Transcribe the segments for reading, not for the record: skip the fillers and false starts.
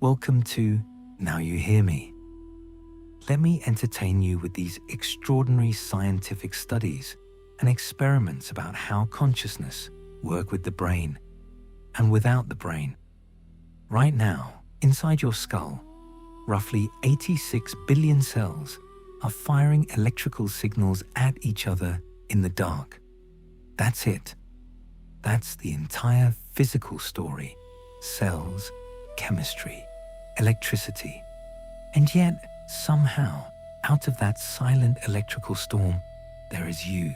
Welcome to Now You Hear Me. Let me entertain you with these extraordinary scientific studies and experiments about how consciousness works with the brain and without the brain. Right now, inside your skull, roughly 86 billion cells are firing electrical signals at each other in the dark. That's it. That's the entire physical story. Cells, chemistry, electricity. And yet, somehow, out of that silent electrical storm, there is you.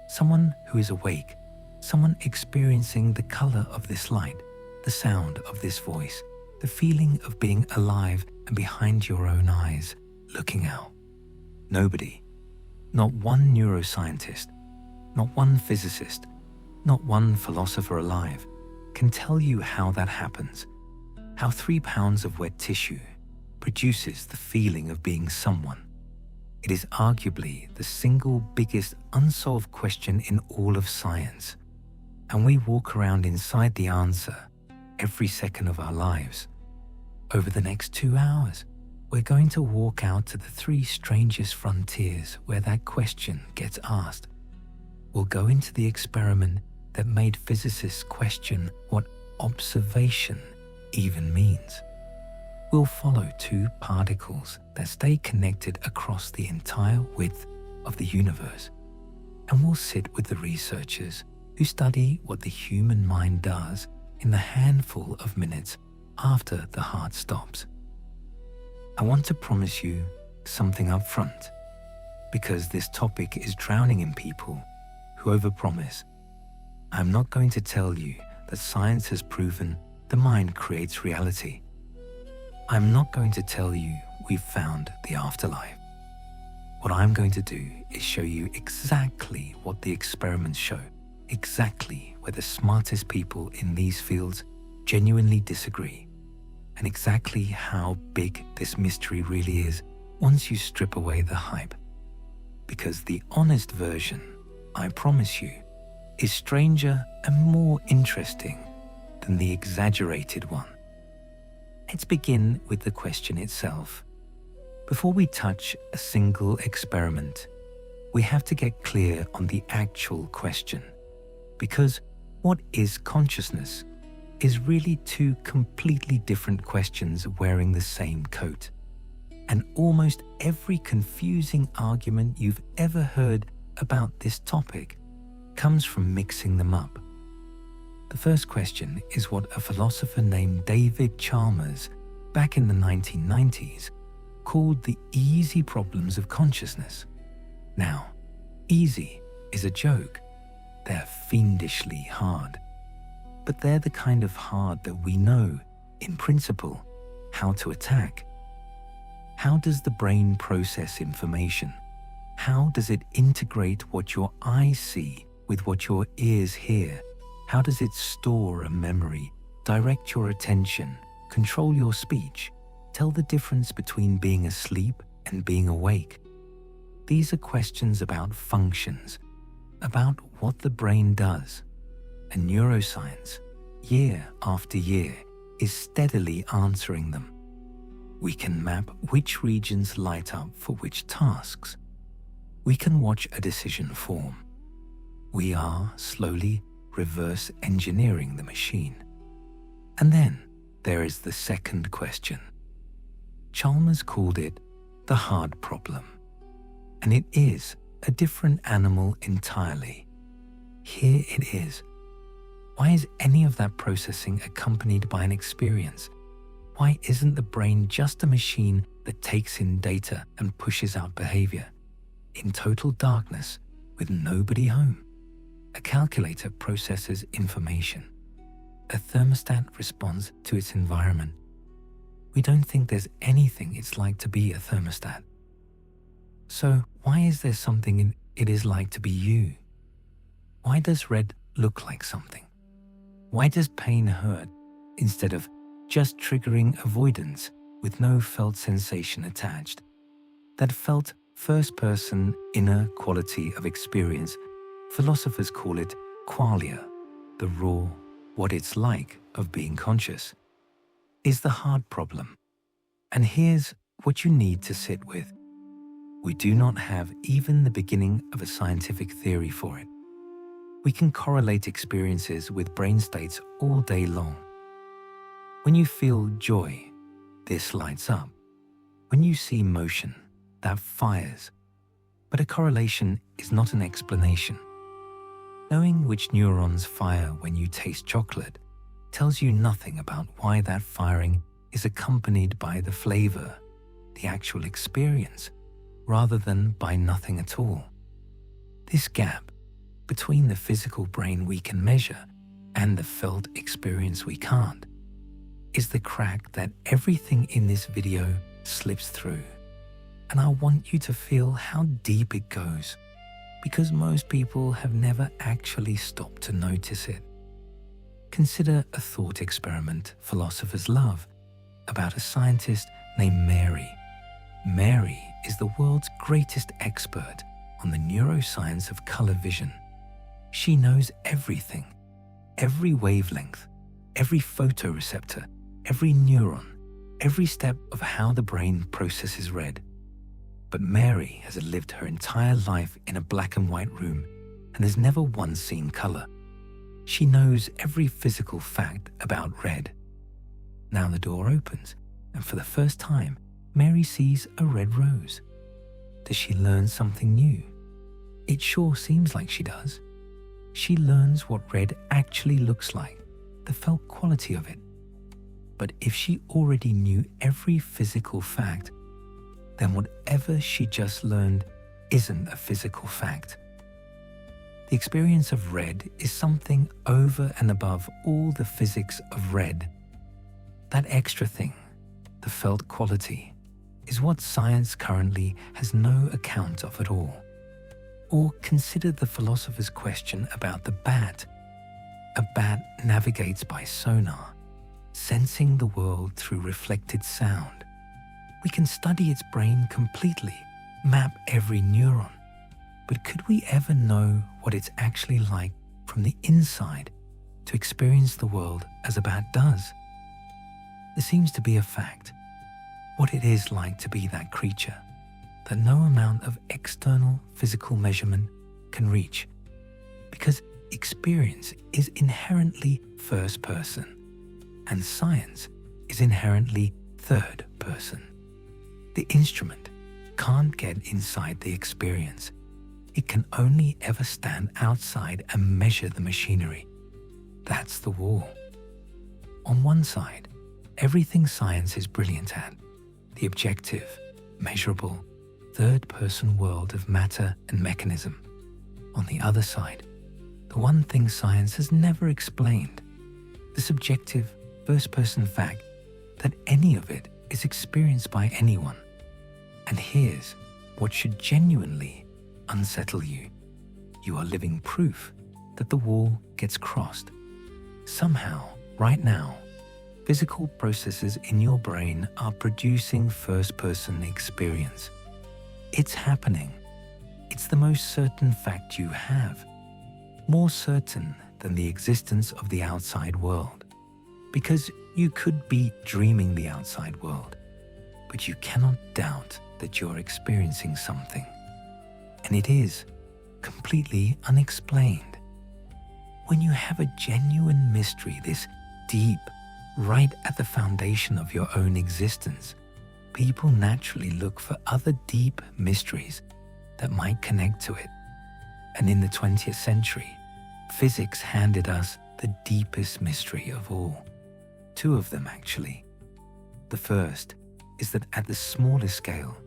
Someone who is awake, someone experiencing the color of this light, the sound of this voice, the feeling of being alive and behind your own eyes, looking out. Nobody, not one neuroscientist, not one physicist, not one philosopher alive, can tell you how that happens, how 3 pounds of wet tissue produces the feeling of being someone. It is arguably the single biggest unsolved question in all of science, and we walk around inside the answer every second of our lives. Over the next 2 hours, we're going to walk out to the 3 strangest frontiers where that question gets asked. We'll go into the experiment that made physicists question what observation even means. We'll follow 2 particles that stay connected across the entire width of the universe. And we'll sit with the researchers who study what the human mind does in the handful of minutes after the heart stops. I want to promise you something up front, because this topic is drowning in people who overpromise. I'm not going to tell you that science has proven the mind creates reality. I'm not going to tell you we've found the afterlife. What I'm going to do is show you exactly what the experiments show, exactly where the smartest people in these fields genuinely disagree, and exactly how big this mystery really is once you strip away the hype. Because the honest version, I promise you, is stranger and more interesting than the exaggerated one. Let's begin with the question itself. Before we touch a single experiment, we have to get clear on the actual question, because what is consciousness is really 2 completely different questions wearing the same coat. And almost every confusing argument you've ever heard about this topic comes from mixing them up. The first question is what a philosopher named David Chalmers back in the 1990s called the easy problems of consciousness. Now, easy is a joke. They're fiendishly hard. But they're the kind of hard that we know, in principle, how to attack. How does the brain process information? How does it integrate what your eyes see with what your ears hear? How does it store a memory, direct your attention, control your speech, tell the difference between being asleep and being awake? These are questions about functions, about what the brain does. And neuroscience, year after year, is steadily answering them. We can map which regions light up for which tasks. We can watch a decision form. We are slowly reverse engineering the machine. And then there is the second question. Chalmers called it the hard problem. And it is a different animal entirely. Here it is. Why is any of that processing accompanied by an experience? Why isn't the brain just a machine that takes in data and pushes out behavior? In total darkness, with nobody home. A calculator processes information. A thermostat responds to its environment. We don't think there's anything it's like to be a thermostat. So why is there something it is like to be you? Why does red look like something? Why does pain hurt instead of just triggering avoidance with no felt sensation attached? That felt first-person inner quality of experience, philosophers call it qualia, the raw, what it's like of being conscious. is the hard problem. And here's what you need to sit with. We do not have even the beginning of a scientific theory for it. We can correlate experiences with brain states all day long. When you feel joy, this lights up. When you see motion, that fires. But a correlation is not an explanation. Knowing which neurons fire when you taste chocolate tells you nothing about why that firing is accompanied by the flavor, the actual experience, rather than by nothing at all. This gap between the physical brain we can measure and the felt experience we can't is the crack that everything in this video slips through. And I want you to feel how deep it goes, because most people have never actually stopped to notice it. Consider a thought experiment philosophers love about a scientist named Mary. Mary is the world's greatest expert on the neuroscience of color vision. She knows everything, every wavelength, every photoreceptor, every neuron, every step of how the brain processes red. But Mary has lived her entire life in a black and white room and has never once seen color. She knows every physical fact about red. Now the door opens, and for the first time, Mary sees a red rose. Does she learn something new? It sure seems like she does. She learns what red actually looks like, the felt quality of it. But if she already knew every physical fact, then whatever she just learned isn't a physical fact. The experience of red is something over and above all the physics of red. That extra thing, the felt quality, is what science currently has no account of at all. Or consider the philosopher's question about the bat. A bat navigates by sonar, sensing the world through reflected sound. We can study its brain completely, map every neuron. But could we ever know what it's actually like from the inside to experience the world as a bat does? There seems to be a fact, what it is like to be that creature, that no amount of external physical measurement can reach, because experience is inherently first person, and science is inherently third person. The instrument can't get inside the experience. It can only ever stand outside and measure the machinery. That's the wall. On one side, everything science is brilliant at, the objective, measurable, third-person world of matter and mechanism. On the other side, the one thing science has never explained, the subjective, first-person fact that any of it is experienced by anyone. And here's what should genuinely unsettle you. You are living proof that the wall gets crossed. Somehow, right now, physical processes in your brain are producing first-person experience. It's happening. It's the most certain fact you have, more certain than the existence of the outside world. Because you could be dreaming the outside world, but you cannot doubt that you're experiencing something. And it is completely unexplained. When you have a genuine mystery this deep, right at the foundation of your own existence, people naturally look for other deep mysteries that might connect to it. And in the 20th century, physics handed us the deepest mystery of all. Two of them, actually. The first is that at the smallest scale,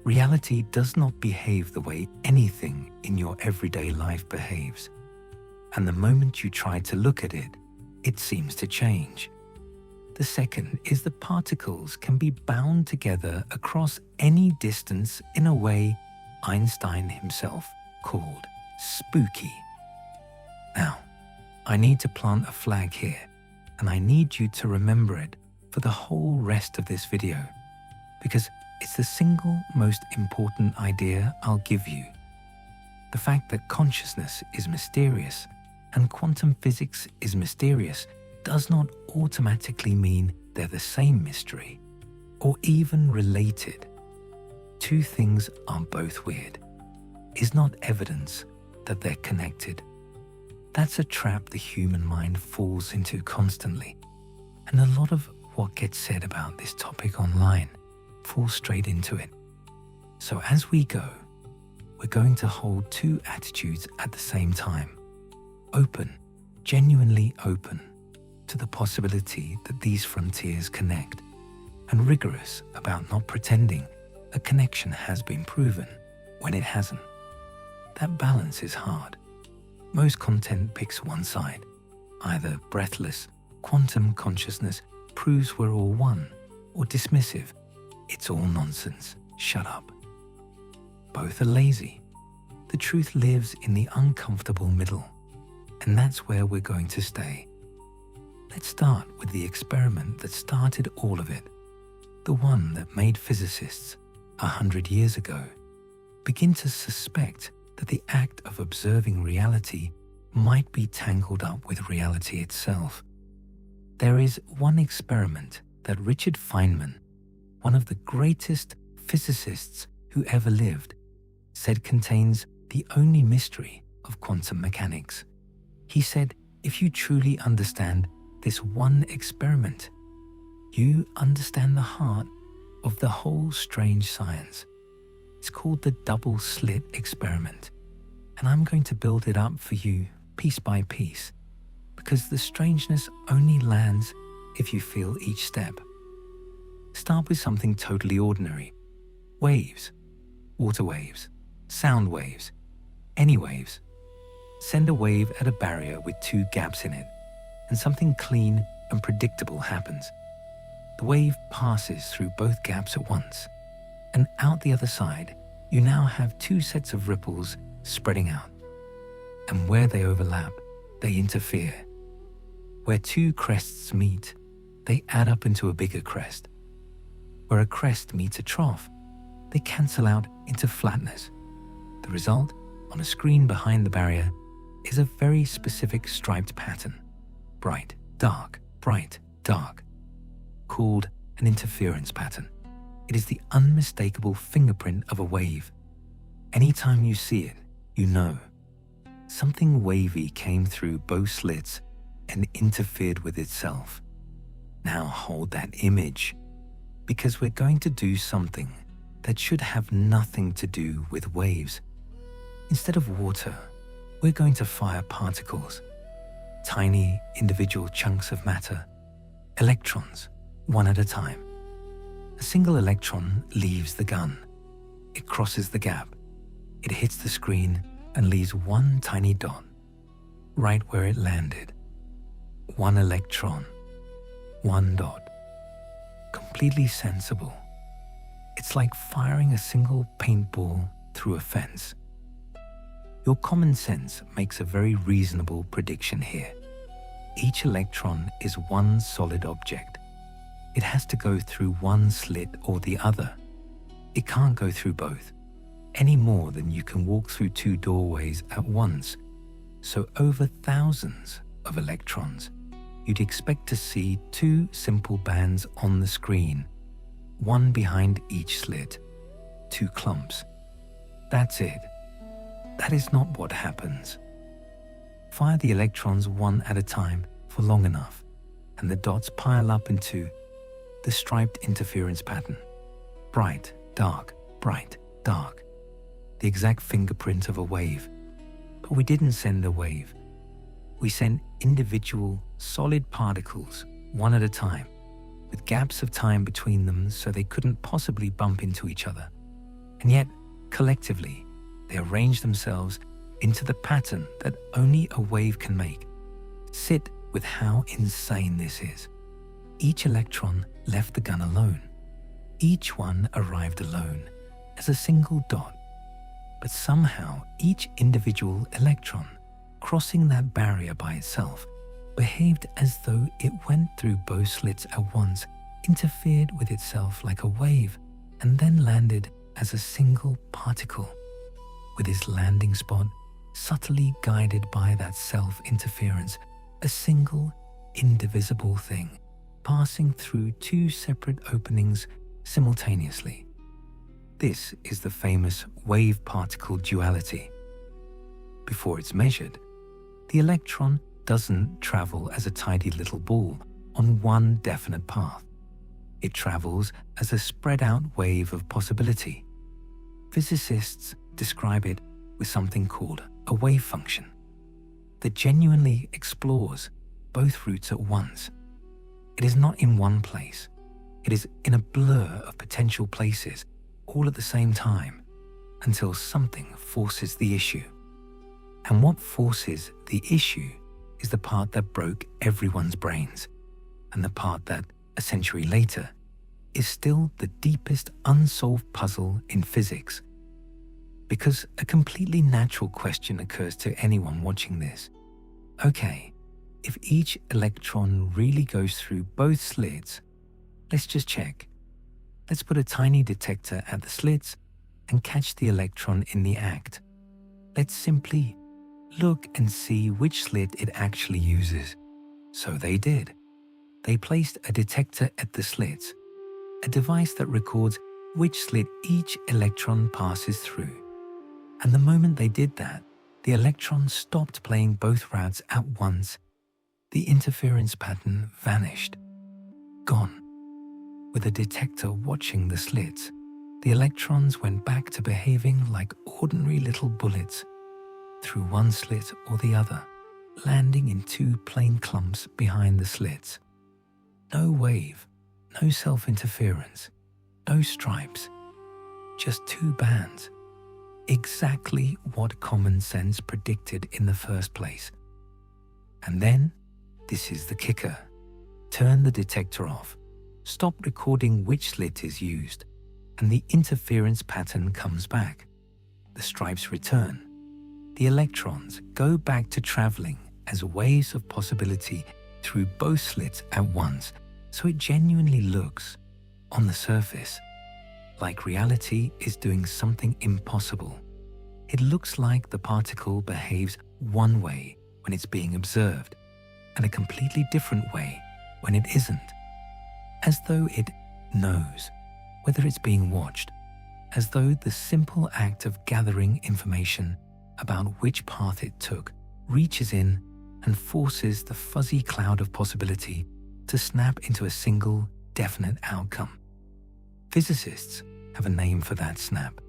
reality does not behave the way anything in your everyday life behaves. And the moment you try to look at it, it seems to change. The second is that particles can be bound together across any distance in a way Einstein himself called spooky. Now, I need to plant a flag here, and I need you to remember it for the whole rest of this video, because it's the single most important idea I'll give you. The fact that consciousness is mysterious and quantum physics is mysterious does not automatically mean they're the same mystery or even related. Two things are both weird is not evidence that they're connected. That's a trap the human mind falls into constantly, and a lot of what gets said about this topic online falls straight into it. So as we go, we're going to hold two attitudes at the same time. Open, genuinely open to the possibility that these frontiers connect, and rigorous about not pretending a connection has been proven when it hasn't. That balance is hard. Most content picks one side, either breathless, quantum consciousness proves we're all one, or dismissive, it's all nonsense, shut up. Both are lazy. The truth lives in the uncomfortable middle, and that's where we're going to stay. Let's start with the experiment that started all of it, the one that made physicists 100 years ago begin to suspect that the act of observing reality might be tangled up with reality itself. There is one experiment that Richard Feynman, one of the greatest physicists who ever lived, said contains the only mystery of quantum mechanics. He said, if you truly understand this one experiment, you understand the heart of the whole strange science. It's called the double slit experiment, and I'm going to build it up for you piece by piece, because the strangeness only lands if you feel each step. Start with something totally ordinary. Waves, water waves, sound waves, any waves. Send a wave at a barrier with two gaps in it, and something clean and predictable happens. The wave passes through both gaps at once, and out the other side, you now have two sets of ripples spreading out. And where they overlap, they interfere. Where two crests meet, they add up into a bigger crest. Where a crest meets a trough, they cancel out into flatness. The result, on a screen behind the barrier, is a very specific striped pattern. Bright, dark, called an interference pattern. It is the unmistakable fingerprint of a wave. Anytime you see it, you know. Something wavy came through both slits and interfered with itself. Now hold that image, because we're going to do something that should have nothing to do with waves. Instead of water, we're going to fire particles, tiny individual chunks of matter, electrons, one at a time. A single electron leaves the gun. It crosses the gap. It hits the screen and leaves one tiny dot, right where it landed. One electron, one dot. Completely sensible. It's like firing a single paintball through a fence. Your common sense makes a very reasonable prediction here. Each electron is one solid object. It has to go through one slit or the other. It can't go through both, any more than you can walk through two doorways at once. So over thousands of electrons, you'd expect to see two simple bands on the screen, one behind each slit, two clumps. That's it. That is not what happens. Fire the electrons one at a time for long enough, and the dots pile up into the striped interference pattern. Bright, dark, the exact fingerprint of a wave. But we didn't send a wave. We sent individual solid particles, one at a time, with gaps of time between them so they couldn't possibly bump into each other. And yet, collectively, they arranged themselves into the pattern that only a wave can make. Sit with how insane this is. Each electron left the gun alone. Each one arrived alone, as a single dot. But somehow each individual electron, crossing that barrier by itself, behaved as though it went through both slits at once, interfered with itself like a wave, and then landed as a single particle, with its landing spot subtly guided by that self-interference, a single, indivisible thing. passing through two separate openings simultaneously. This is the famous wave-particle duality. Before it's measured, the electron doesn't travel as a tidy little ball on one definite path. It travels as a spread-out wave of possibility. Physicists describe it with something called a wave function that genuinely explores both routes at once. It is not in one place. It is in a blur of potential places all at the same time until something forces the issue. And what forces the issue is the part that broke everyone's brains, and the part that, a century later, is still the deepest unsolved puzzle in physics. Because a completely natural question occurs to anyone watching this. Okay, if each electron really goes through both slits, let's just check. Let's put a tiny detector at the slits and catch the electron in the act. Let's simply look and see which slit it actually uses. So they did. They placed a detector at the slits, a device that records which slit each electron passes through. And the moment they did that, the electron stopped playing both routes at once. The interference pattern vanished. Gone. With a detector watching the slits, the electrons went back to behaving like ordinary little bullets, through one slit or the other, landing in two plain clumps behind the slits. No wave, no self-interference, no stripes, just two bands. Exactly what common sense predicted in the first place. And then, this is the kicker. Turn the detector off, stop recording which slit is used, and the interference pattern comes back. The stripes return. The electrons go back to traveling as waves of possibility through both slits at once, so it genuinely looks, on the surface, like reality is doing something impossible. It looks like the particle behaves one way when it's being observed, and a completely different way when it isn't. As though it knows whether it's being watched, as though the simple act of gathering information about which path it took reaches in and forces the fuzzy cloud of possibility to snap into a single, definite outcome. Physicists have a name for that snap.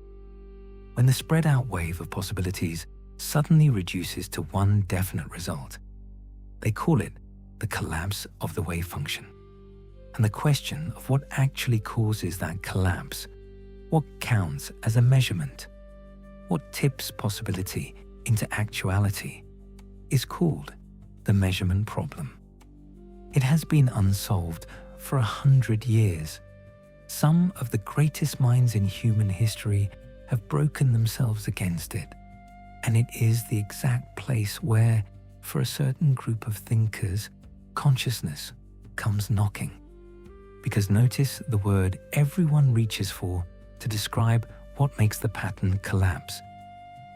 When the spread-out wave of possibilities suddenly reduces to one definite result, they call it the collapse of the wave function. And the question of what actually causes that collapse, what counts as a measurement, what tips possibility into actuality, is called the measurement problem. It has been unsolved for 100 years. Some of the greatest minds in human history have broken themselves against it, and it is the exact place where, for a certain group of thinkers, consciousness comes knocking. Because notice the word everyone reaches for to describe what makes the pattern collapse.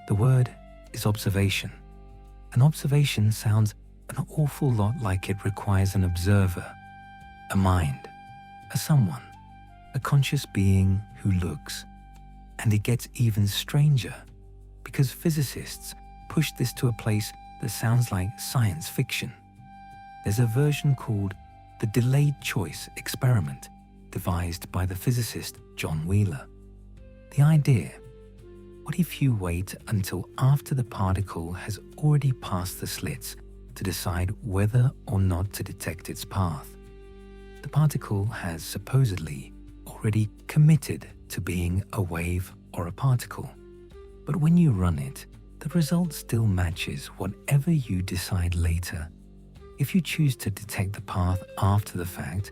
The word is observation. An observation sounds an awful lot like it requires an observer, a mind, a someone, a conscious being who looks. And it gets even stranger because physicists push this to a place that sounds like science fiction. There's a version called the delayed choice experiment devised by the physicist John Wheeler. The idea: what if you wait until after the particle has already passed the slits to decide whether or not to detect its path? The particle has supposedly already committed to being a wave or a particle. But when you run it, the result still matches whatever you decide later. If you choose to detect the path after the fact,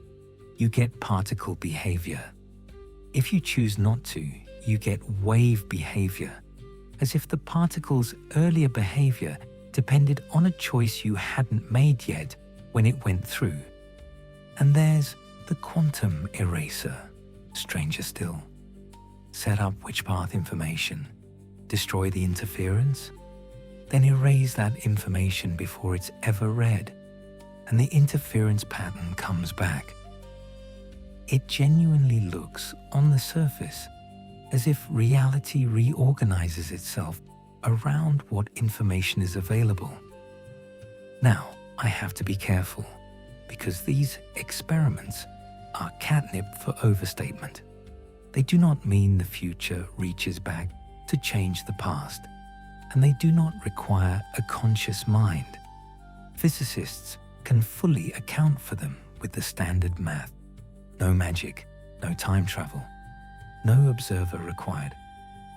you get particle behavior. If you choose not to, you get wave behavior, as if the particle's earlier behavior depended on a choice you hadn't made yet when it went through. And there's the quantum eraser, stranger still. Set up which path information, destroy the interference, then erase that information before it's ever read. and the interference pattern comes back. It genuinely looks, on the surface, as if reality reorganizes itself around what information is available. Now, I have to be careful, because these experiments are catnip for overstatement. They do not mean the future reaches back to change the past, and they do not require a conscious mind. Physicists can fully account for them with the standard math. No magic, no time travel, no observer required.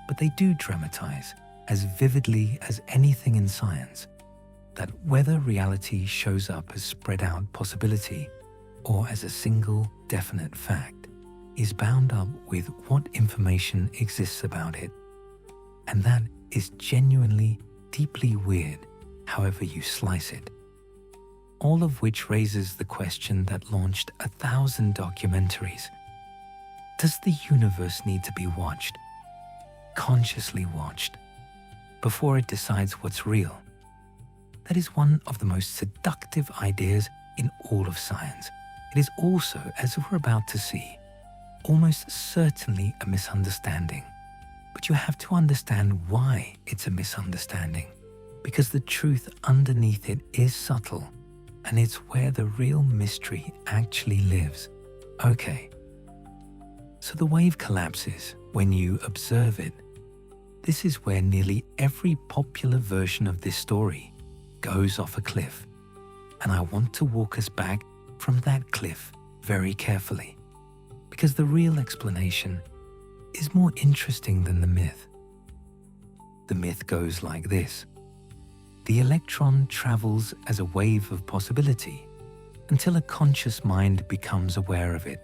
But they do dramatize as vividly as anything in science that whether reality shows up as spread out possibility or as a single definite fact is bound up with what information exists about it. And that is genuinely deeply weird, however you slice it. All of which raises the question that launched 1,000 documentaries. Does the universe need to be watched, consciously watched, before it decides what's real? That is one of the most seductive ideas in all of science. It is also, as we're about to see, almost certainly a misunderstanding. But you have to understand why it's a misunderstanding, because the truth underneath it is subtle, and it's where the real mystery actually lives. Okay, so the wave collapses when you observe it. This is where nearly every popular version of this story goes off a cliff, and I want to walk us back from that cliff very carefully, because the real explanation is more interesting than the myth. The myth goes like this. The electron travels as a wave of possibility until a conscious mind becomes aware of it.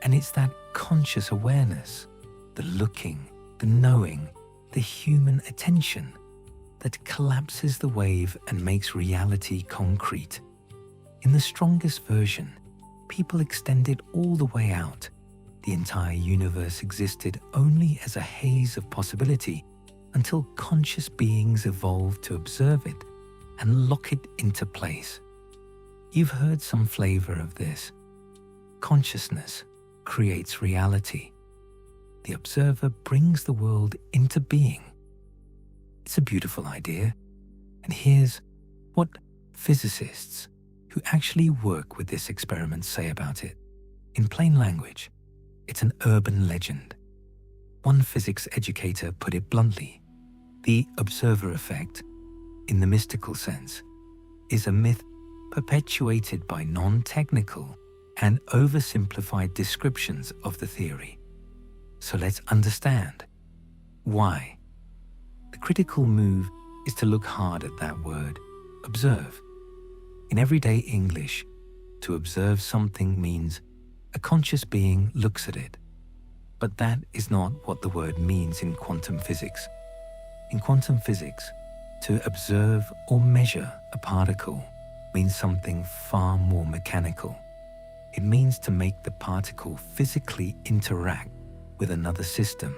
And it's that conscious awareness, the looking, the knowing, the human attention that collapses the wave and makes reality concrete. In the strongest version, people extend it all the way out. The entire universe existed only as a haze of possibility until conscious beings evolved to observe it and lock it into place. You've heard some flavor of this. Consciousness creates reality. The observer brings the world into being. It's a beautiful idea, and here's what physicists who actually work with this experiment say about it. In plain language, it's an urban legend. One physics educator put it bluntly: the observer effect, in the mystical sense, is a myth perpetuated by non-technical and oversimplified descriptions of the theory. So let's understand why. The critical move is to look hard at that word, observe. In everyday English, to observe something means a conscious being looks at it. But that is not what the word means in quantum physics. In quantum physics, to observe or measure a particle means something far more mechanical. It means to make the particle physically interact with another system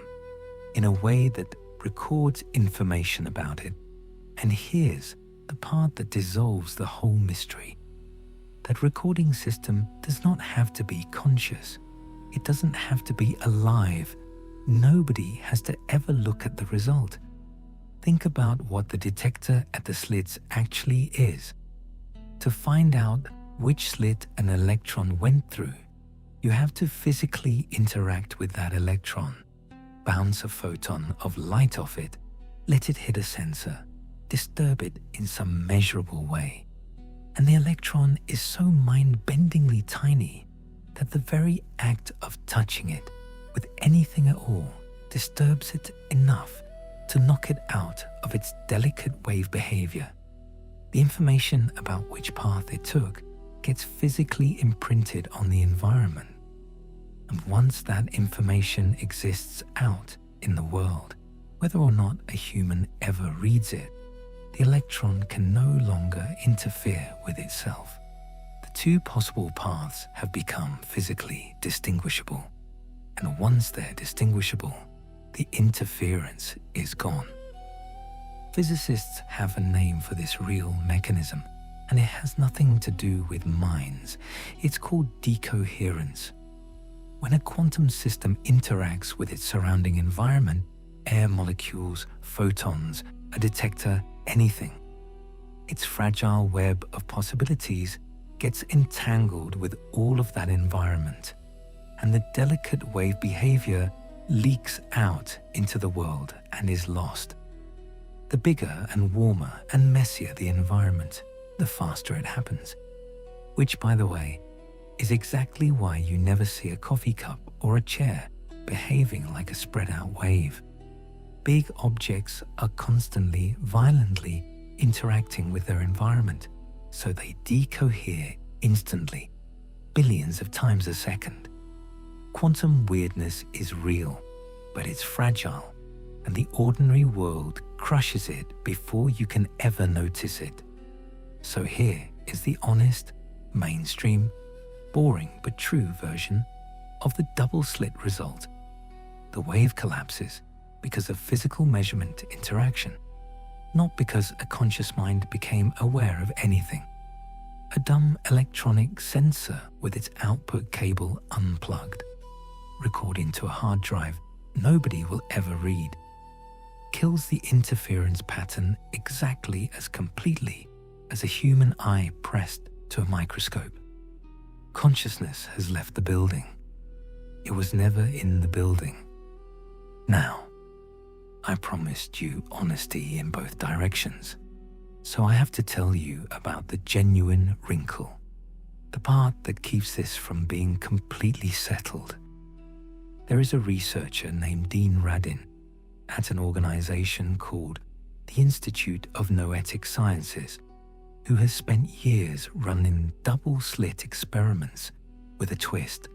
in a way that records information about it. And here's the part that dissolves the whole mystery. That recording system does not have to be conscious. It doesn't have to be alive. Nobody has to ever look at the result. Think about what the detector at the slits actually is. To find out which slit an electron went through, you have to physically interact with that electron, bounce a photon of light off it, let it hit a sensor, disturb it in some measurable way. And the electron is so mind-bendingly tiny that the very act of touching it with anything at all disturbs it enough to knock it out of its delicate wave behavior. The information about which path it took gets physically imprinted on the environment. And once that information exists out in the world, whether or not a human ever reads it, the electron can no longer interfere with itself. The two possible paths have become physically distinguishable. And once they're distinguishable, the interference is gone. Physicists have a name for this real mechanism. and it has nothing to do with minds. It's called decoherence. When a quantum system interacts with its surrounding environment, air molecules, photons, a detector, anything, its fragile web of possibilities gets entangled with all of that environment, and the delicate wave behavior leaks out into the world and is lost. The bigger and warmer and messier the environment, the faster it happens. Which, by the way, is exactly why you never see a coffee cup or a chair behaving like a spread out wave. Big objects are constantly, violently interacting with their environment, so they decohere instantly, billions of times a second. Quantum weirdness is real, but it's fragile, and the ordinary world crushes it before you can ever notice it. So here is the honest, mainstream, boring but true version of the double-slit result. The wave collapses because of physical measurement interaction, not because a conscious mind became aware of anything. A dumb electronic sensor with its output cable unplugged, recording to a hard drive nobody will ever read, kills the interference pattern exactly as completely as a human eye pressed to a microscope. Consciousness has left the building. It was never in the building. Now, I promised you honesty in both directions, so I have to tell you about the genuine wrinkle, the part that keeps this from being completely settled. There is a researcher named Dean Radin at an organization called the Institute of Noetic Sciences, who has spent years running double-slit experiments with a twist.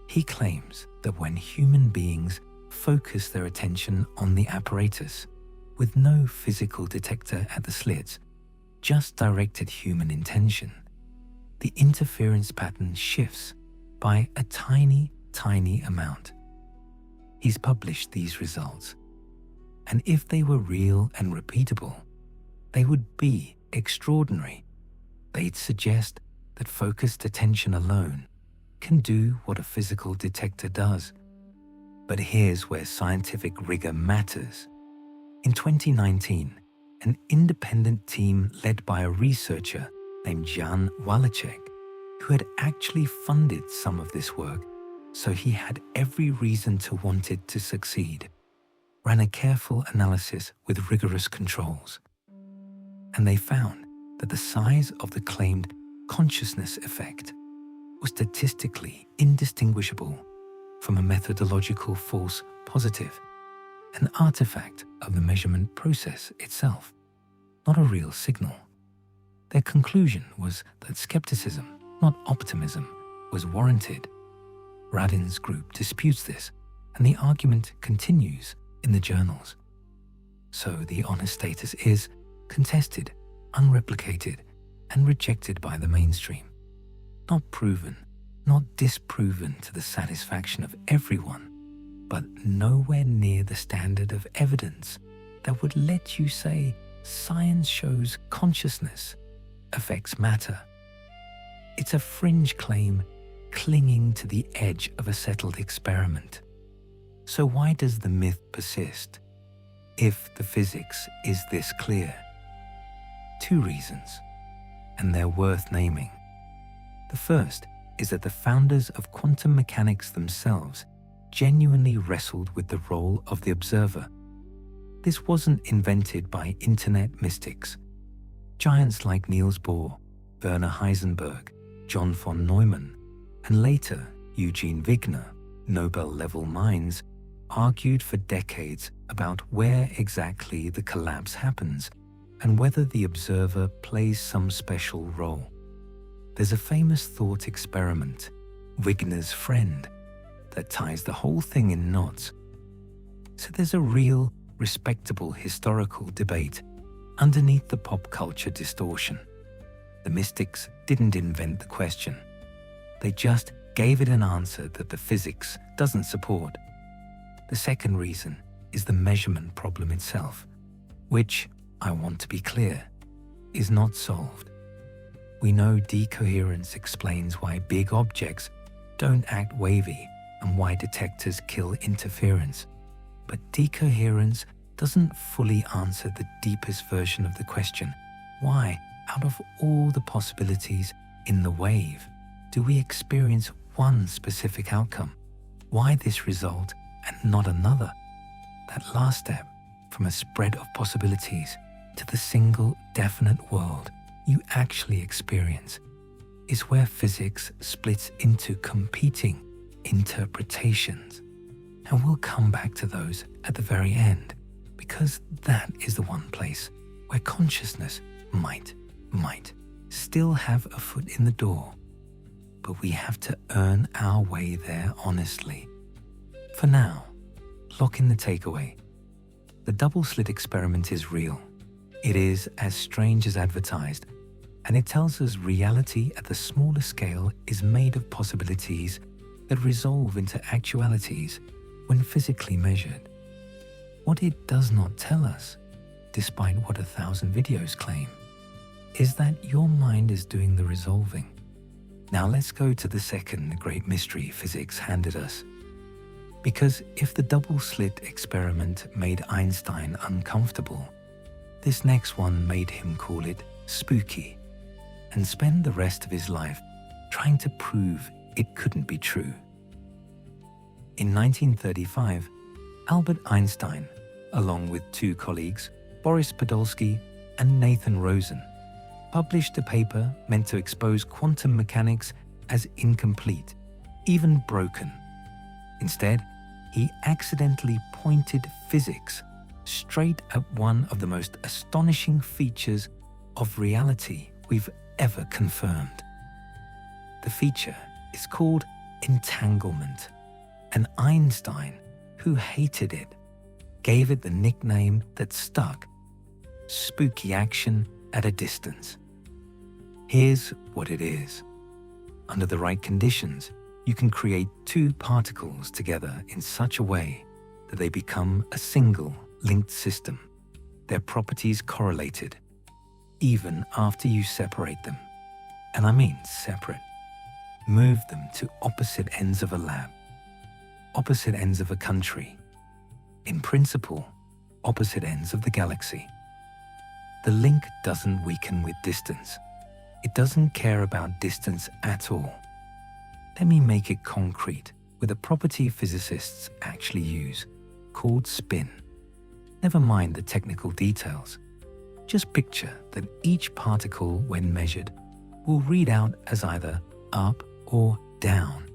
He claims that when human beings focus their attention on the apparatus with no physical detector at the slits, just directed human intention, the interference pattern shifts by a tiny amount. He's published these results, and if they were real and repeatable, they would be extraordinary. They'd suggest that focused attention alone can do what a physical detector does. But here's where scientific rigor matters. In 2019, an independent team led by a researcher named Jan Wałęsik, who had actually funded some of this work, so he had every reason to want it to succeed, ran a careful analysis with rigorous controls. And they found that the size of the claimed consciousness effect was statistically indistinguishable from a methodological false positive, an artifact of the measurement process itself, not a real signal. Their conclusion was that skepticism, not optimism, was warranted. Radin's group disputes this, and the argument continues in the journals. So the honest status is contested, unreplicated, and rejected by the mainstream. Not proven, not disproven to the satisfaction of everyone, but nowhere near the standard of evidence that would let you say science shows consciousness affects matter. It's a fringe claim clinging to the edge of a settled experiment. So why does the myth persist if the physics is this clear? Two reasons, and they're worth naming. The first is that the founders of quantum mechanics themselves genuinely wrestled with the role of the observer. This wasn't invented by internet mystics. Giants like Niels Bohr, Werner Heisenberg, John von Neumann, and later Eugene Wigner, Nobel-level minds, argued for decades about where exactly the collapse happens and whether the observer plays some special role. There's a famous thought experiment, Wigner's friend, that ties the whole thing in knots. So there's a real, respectable historical debate underneath the pop culture distortion. The mystics didn't invent the question. They just gave it an answer that the physics doesn't support. The second reason is the measurement problem itself, which, I want to be clear, is not solved. We know decoherence explains why big objects don't act wavy and why detectors kill interference. But decoherence doesn't fully answer the deepest version of the question. Why, out of all the possibilities in the wave, do we experience one specific outcome? Why this result and not another? That last step from a spread of possibilities to the single definite world you actually experience is where physics splits into competing interpretations. And we'll come back to those at the very end, because that is the one place where consciousness might still have a foot in the door. But we have to earn our way there honestly. For now, lock in the takeaway. The double-slit experiment is real. It is as strange as advertised, and it tells us reality at the smaller scale is made of possibilities that resolve into actualities when physically measured. What it does not tell us, despite what 1,000 videos claim, is that your mind is doing the resolving. Now let's go to the second great mystery physics handed us. Because if the double-slit experiment made Einstein uncomfortable, this next one made him call it spooky and spend the rest of his life trying to prove it couldn't be true. In 1935, Albert Einstein, along with two colleagues, Boris Podolsky and Nathan Rosen, published a paper meant to expose quantum mechanics as incomplete, even broken. Instead, he accidentally pointed physics straight at one of the most astonishing features of reality we've ever confirmed. The feature is called entanglement, and Einstein, who hated it, gave it the nickname that stuck: spooky action at a distance. Here's what it is. Under the right conditions, you can create two particles together in such a way that they become a single linked system, their properties correlated, even after you separate them. And I mean separate. Move them to opposite ends of a lab, opposite ends of a country, in principle, opposite ends of the galaxy. The link doesn't weaken with distance. It doesn't care about distance at all. Let me make it concrete with a property physicists actually use, called spin. Never mind the technical details. Just picture that each particle, when measured, will read out as either up or down.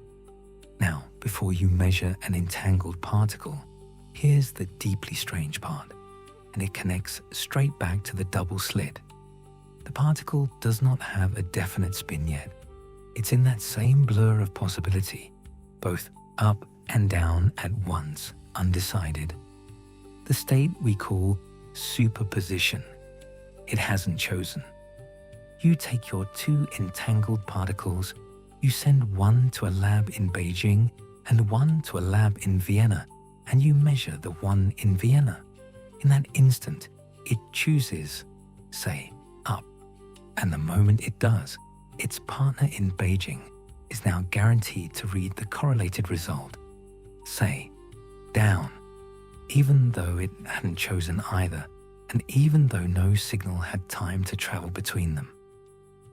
Now, before you measure an entangled particle, here's the deeply strange part, and it connects straight back to the double slit. The particle does not have a definite spin yet. It's in that same blur of possibility, both up and down at once, undecided. The state we call superposition. It hasn't chosen. You take your two entangled particles, you send one to a lab in Beijing and one to a lab in Vienna, and you measure the one in Vienna. In that instant, it chooses, say, up. And the moment it does, its partner in Beijing is now guaranteed to read the correlated result, say, down, even though it hadn't chosen either, and even though no signal had time to travel between them.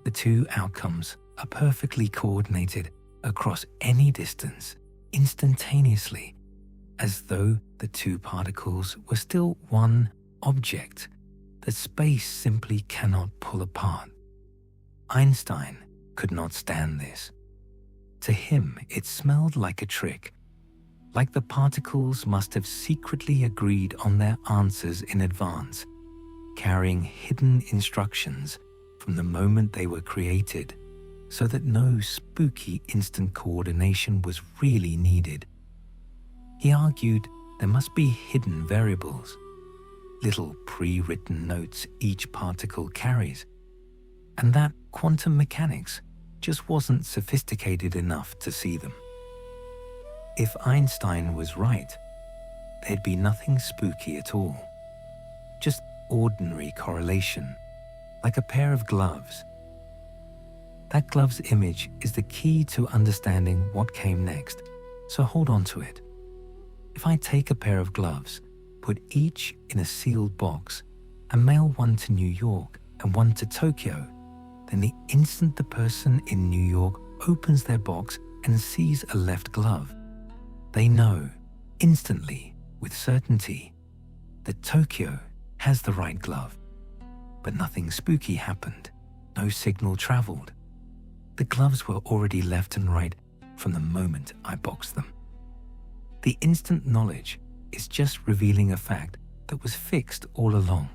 The two outcomes are perfectly coordinated across any distance, instantaneously, as though the two particles were still one object that space simply cannot pull apart. Einstein could not stand this. To him, it smelled like a trick, like the particles must have secretly agreed on their answers in advance, carrying hidden instructions from the moment they were created, so that no spooky instant coordination was really needed. He argued there must be hidden variables, little pre-written notes each particle carries, and that quantum mechanics just wasn't sophisticated enough to see them. If Einstein was right, there'd be nothing spooky at all. Just ordinary correlation, like a pair of gloves. That glove's image is the key to understanding what came next, so hold on to it. If I take a pair of gloves, put each in a sealed box, and mail one to New York and one to Tokyo, then the instant the person in New York opens their box and sees a left glove, they know instantly, with certainty, that Tokyo has the right glove. But nothing spooky happened. No signal traveled. The gloves were already left and right from the moment I boxed them. The instant knowledge is just revealing a fact that was fixed all along.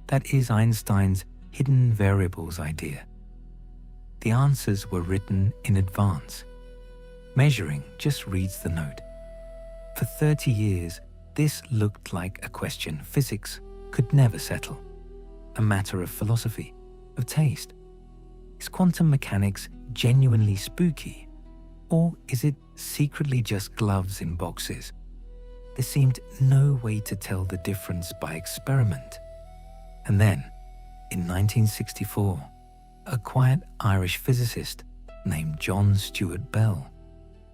That is Einstein's hidden variables idea. The answers were written in advance. Measuring just reads the note. For 30 years, this looked like a question physics could never settle, a matter of philosophy, of taste. Is quantum mechanics genuinely spooky, or is it secretly just gloves in boxes? There seemed no way to tell the difference by experiment. And then, in 1964, a quiet Irish physicist named John Stuart Bell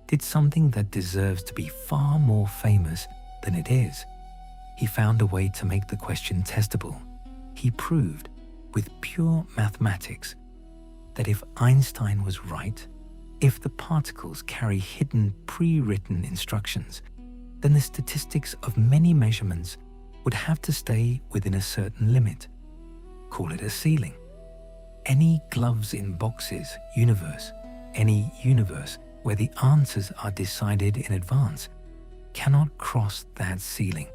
did something that deserves to be far more famous than it is. He found a way to make the question testable. He proved, with pure mathematics, that if Einstein was right, if the particles carry hidden pre-written instructions, then the statistics of many measurements would have to stay within a certain limit. Call it a ceiling. Any gloves in boxes universe, any universe where the answers are decided in advance, cannot cross that ceiling.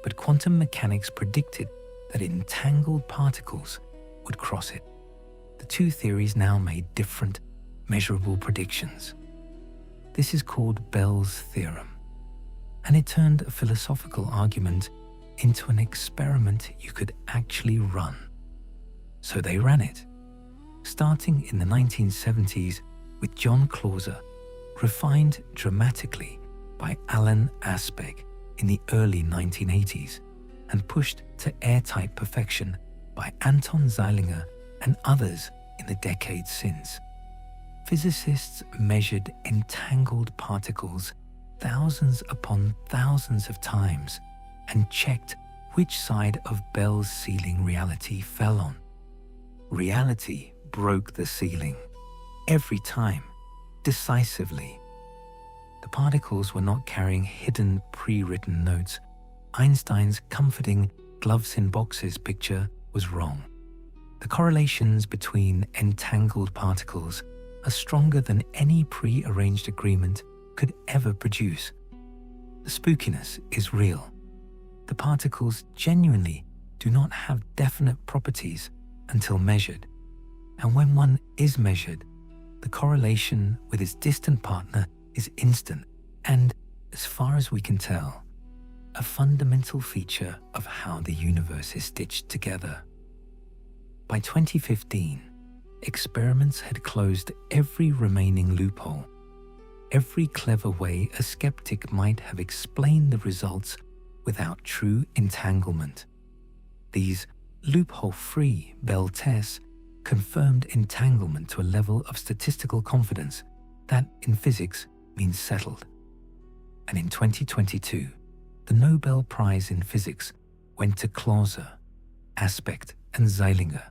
But quantum mechanics predicted that entangled particles would cross it. The two theories now made different, measurable predictions. This is called Bell's theorem, and it turned a philosophical argument into an experiment you could actually run. So they ran it, starting in the 1970s with John Clauser, refined dramatically by Alan Aspect in the early 1980s, and pushed to airtight perfection by Anton Zeilinger and others in the decades since. Physicists measured entangled particles thousands upon thousands of times and checked which side of Bell's ceiling reality fell on. Reality broke the ceiling, every time, decisively. The particles were not carrying hidden pre-written notes. Einstein's comforting gloves in boxes picture was wrong. The correlations between entangled particles are stronger than any pre-arranged agreement could ever produce. The spookiness is real. The particles genuinely do not have definite properties until measured. And when one is measured, the correlation with its distant partner is instant and, as far as we can tell, a fundamental feature of how the universe is stitched together. By 2015, experiments had closed every remaining loophole, every clever way a skeptic might have explained the results without true entanglement. These loophole-free Bell tests confirmed entanglement to a level of statistical confidence that, in physics, means settled. And in 2022, the Nobel Prize in Physics went to Clauser, Aspect, and Zeilinger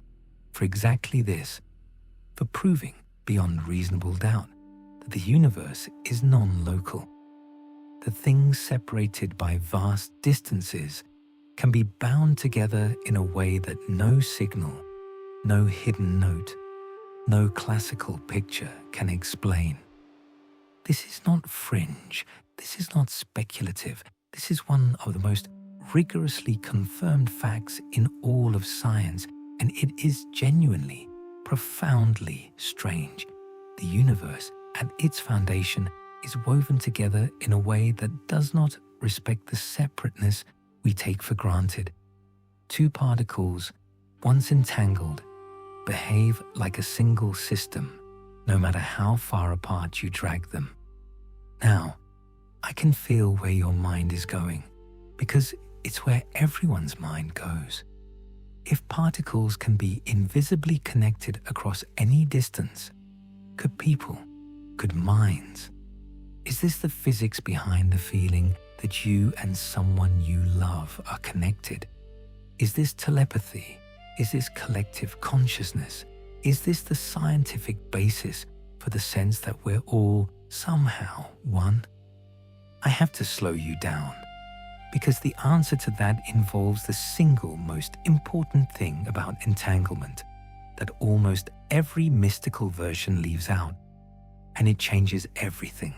for exactly this, for proving beyond reasonable doubt that the universe is non-local, that things separated by vast distances can be bound together in a way that no signal, no hidden note, no classical picture can explain. This is not fringe, this is not speculative, this is one of the most rigorously confirmed facts in all of science, and it is genuinely, profoundly strange. The universe, at its foundation, is woven together in a way that does not respect the separateness we take for granted. Two particles, once entangled, behave like a single system, no matter how far apart you drag them. Now, I can feel where your mind is going, because it's where everyone's mind goes. If particles can be invisibly connected across any distance, could people, could minds? Is this the physics behind the feeling that you and someone you love are connected? Is this telepathy? Is this collective consciousness? Is this the scientific basis for the sense that we're all somehow one? I have to slow you down, because the answer to that involves the single most important thing about entanglement that almost every mystical version leaves out, and it changes everything.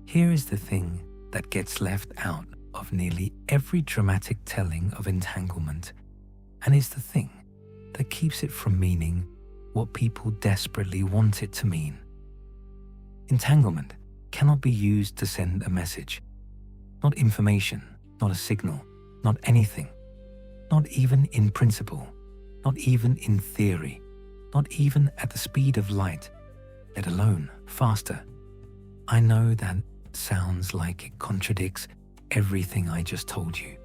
Here is the thing that gets left out of nearly every dramatic telling of entanglement, and is the thing that keeps it from meaning what people desperately want it to mean. Entanglement cannot be used to send a message. Not information, not a signal, not anything. Not even in principle, not even in theory, not even at the speed of light, let alone faster. I know that sounds like it contradicts everything I just told you.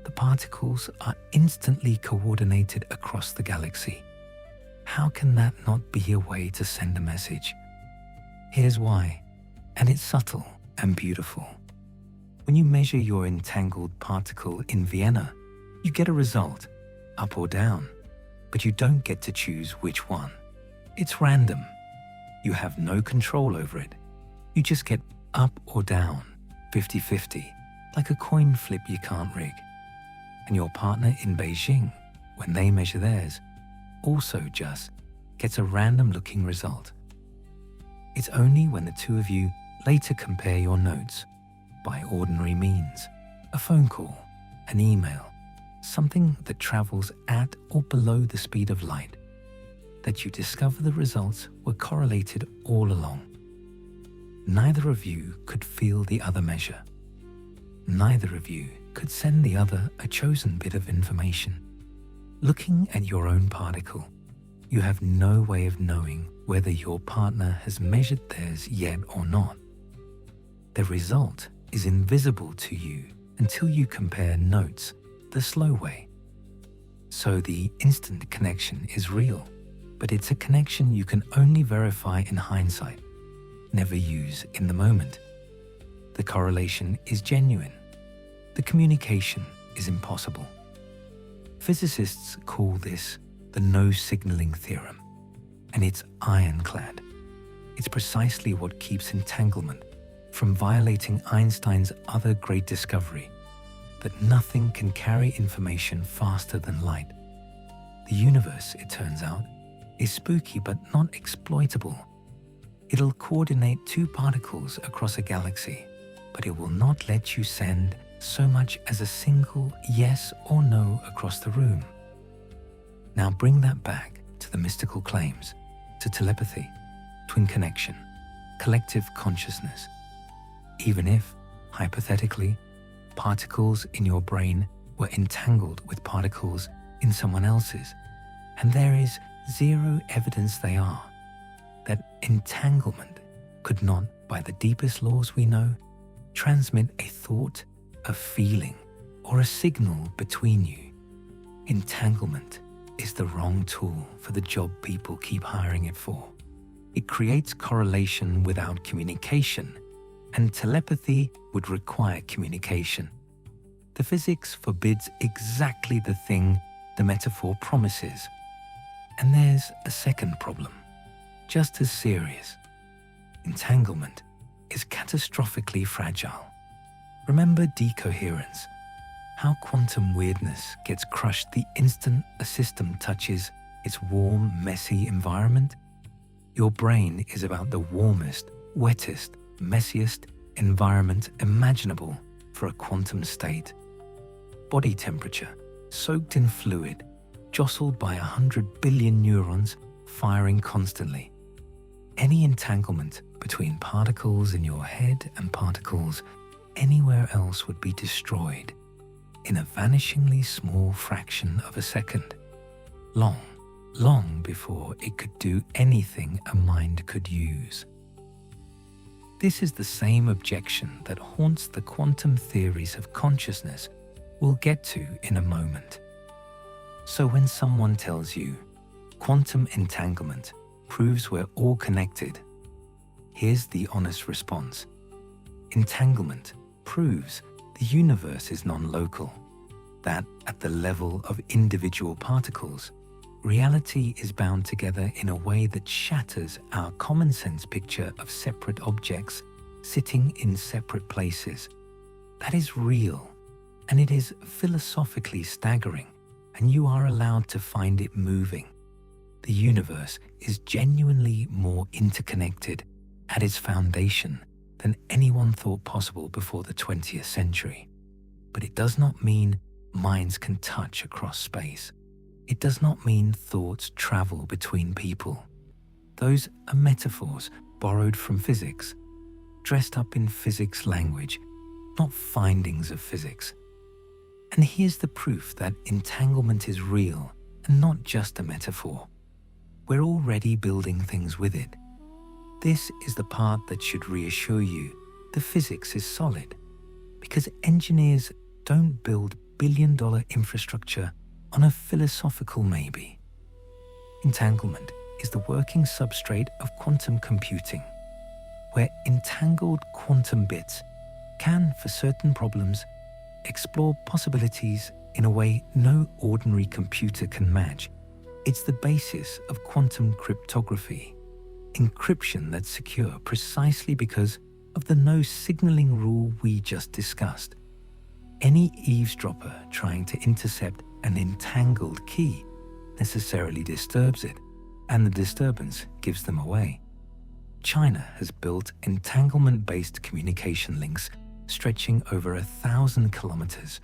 The particles are instantly coordinated across the galaxy. How can that not be a way to send a message? Here's why, and it's subtle and beautiful. When you measure your entangled particle in Vienna, you get a result, up or down, but you don't get to choose which one. It's random. You have no control over it. You just get up or down, 50-50, like a coin flip you can't rig. And your partner in Beijing, when they measure theirs, also just gets a random looking result. It's only when the two of you later compare your notes, by ordinary means, a phone call, an email, something that travels at or below the speed of light, that you discover the results were correlated all along. Neither of you could feel the other measure. Neither of you could send the other a chosen bit of information. Looking at your own particle, you have no way of knowing whether your partner has measured theirs yet or not. The result is invisible to you until you compare notes the slow way. So the instant connection is real, but it's a connection you can only verify in hindsight, never use in the moment. The correlation is genuine. The communication is impossible. Physicists call this the no-signaling theorem, and it's ironclad. It's precisely what keeps entanglement from violating Einstein's other great discovery, that nothing can carry information faster than light. The universe, it turns out, is spooky but not exploitable. It'll coordinate two particles across a galaxy, but it will not let you send so much as a single yes or no across the room. Now bring that back to the mystical claims, to telepathy, twin connection, collective consciousness. Even if, hypothetically, particles in your brain were entangled with particles in someone else's, and there is zero evidence they are, that entanglement could not, by the deepest laws we know, transmit a thought, a feeling, or a signal between you. Entanglement is the wrong tool for the job people keep hiring it for. It creates correlation without communication, and telepathy would require communication. The physics forbids exactly the thing the metaphor promises. And there's a second problem, just as serious. Entanglement is catastrophically fragile. Remember decoherence, how quantum weirdness gets crushed the instant a system touches its warm, messy environment? Your brain is about the warmest, wettest, messiest environment imaginable for a quantum state. Body temperature, soaked in fluid, jostled by 100 billion neurons firing constantly. Any entanglement between particles in your head and particles anywhere else would be destroyed in a vanishingly small fraction of a second. Long before it could do anything a mind could use. This is the same objection that haunts the quantum theories of consciousness we'll get to in a moment. So when someone tells you quantum entanglement proves we're all connected, here's the honest response. Entanglement proves the universe is non-local, that at the level of individual particles, reality is bound together in a way that shatters our common sense picture of separate objects sitting in separate places. That is real, and it is philosophically staggering, and you are allowed to find it moving. The universe is genuinely more interconnected at its foundation than anyone thought possible before the 20th century. But it does not mean minds can touch across space. It does not mean thoughts travel between people. Those are metaphors borrowed from physics, dressed up in physics language, not findings of physics. And here's the proof that entanglement is real and not just a metaphor. We're already building things with it. This is the part that should reassure you the physics is solid, because engineers don't build billion-dollar infrastructure on a philosophical maybe. Entanglement is the working substrate of quantum computing, where entangled quantum bits can, for certain problems, explore possibilities in a way no ordinary computer can match. It's the basis of quantum cryptography, encryption that's secure precisely because of the no signaling rule we just discussed. Any eavesdropper trying to intercept an entangled key necessarily disturbs it, and the disturbance gives them away. China has built entanglement-based communication links stretching over 1,000 kilometers,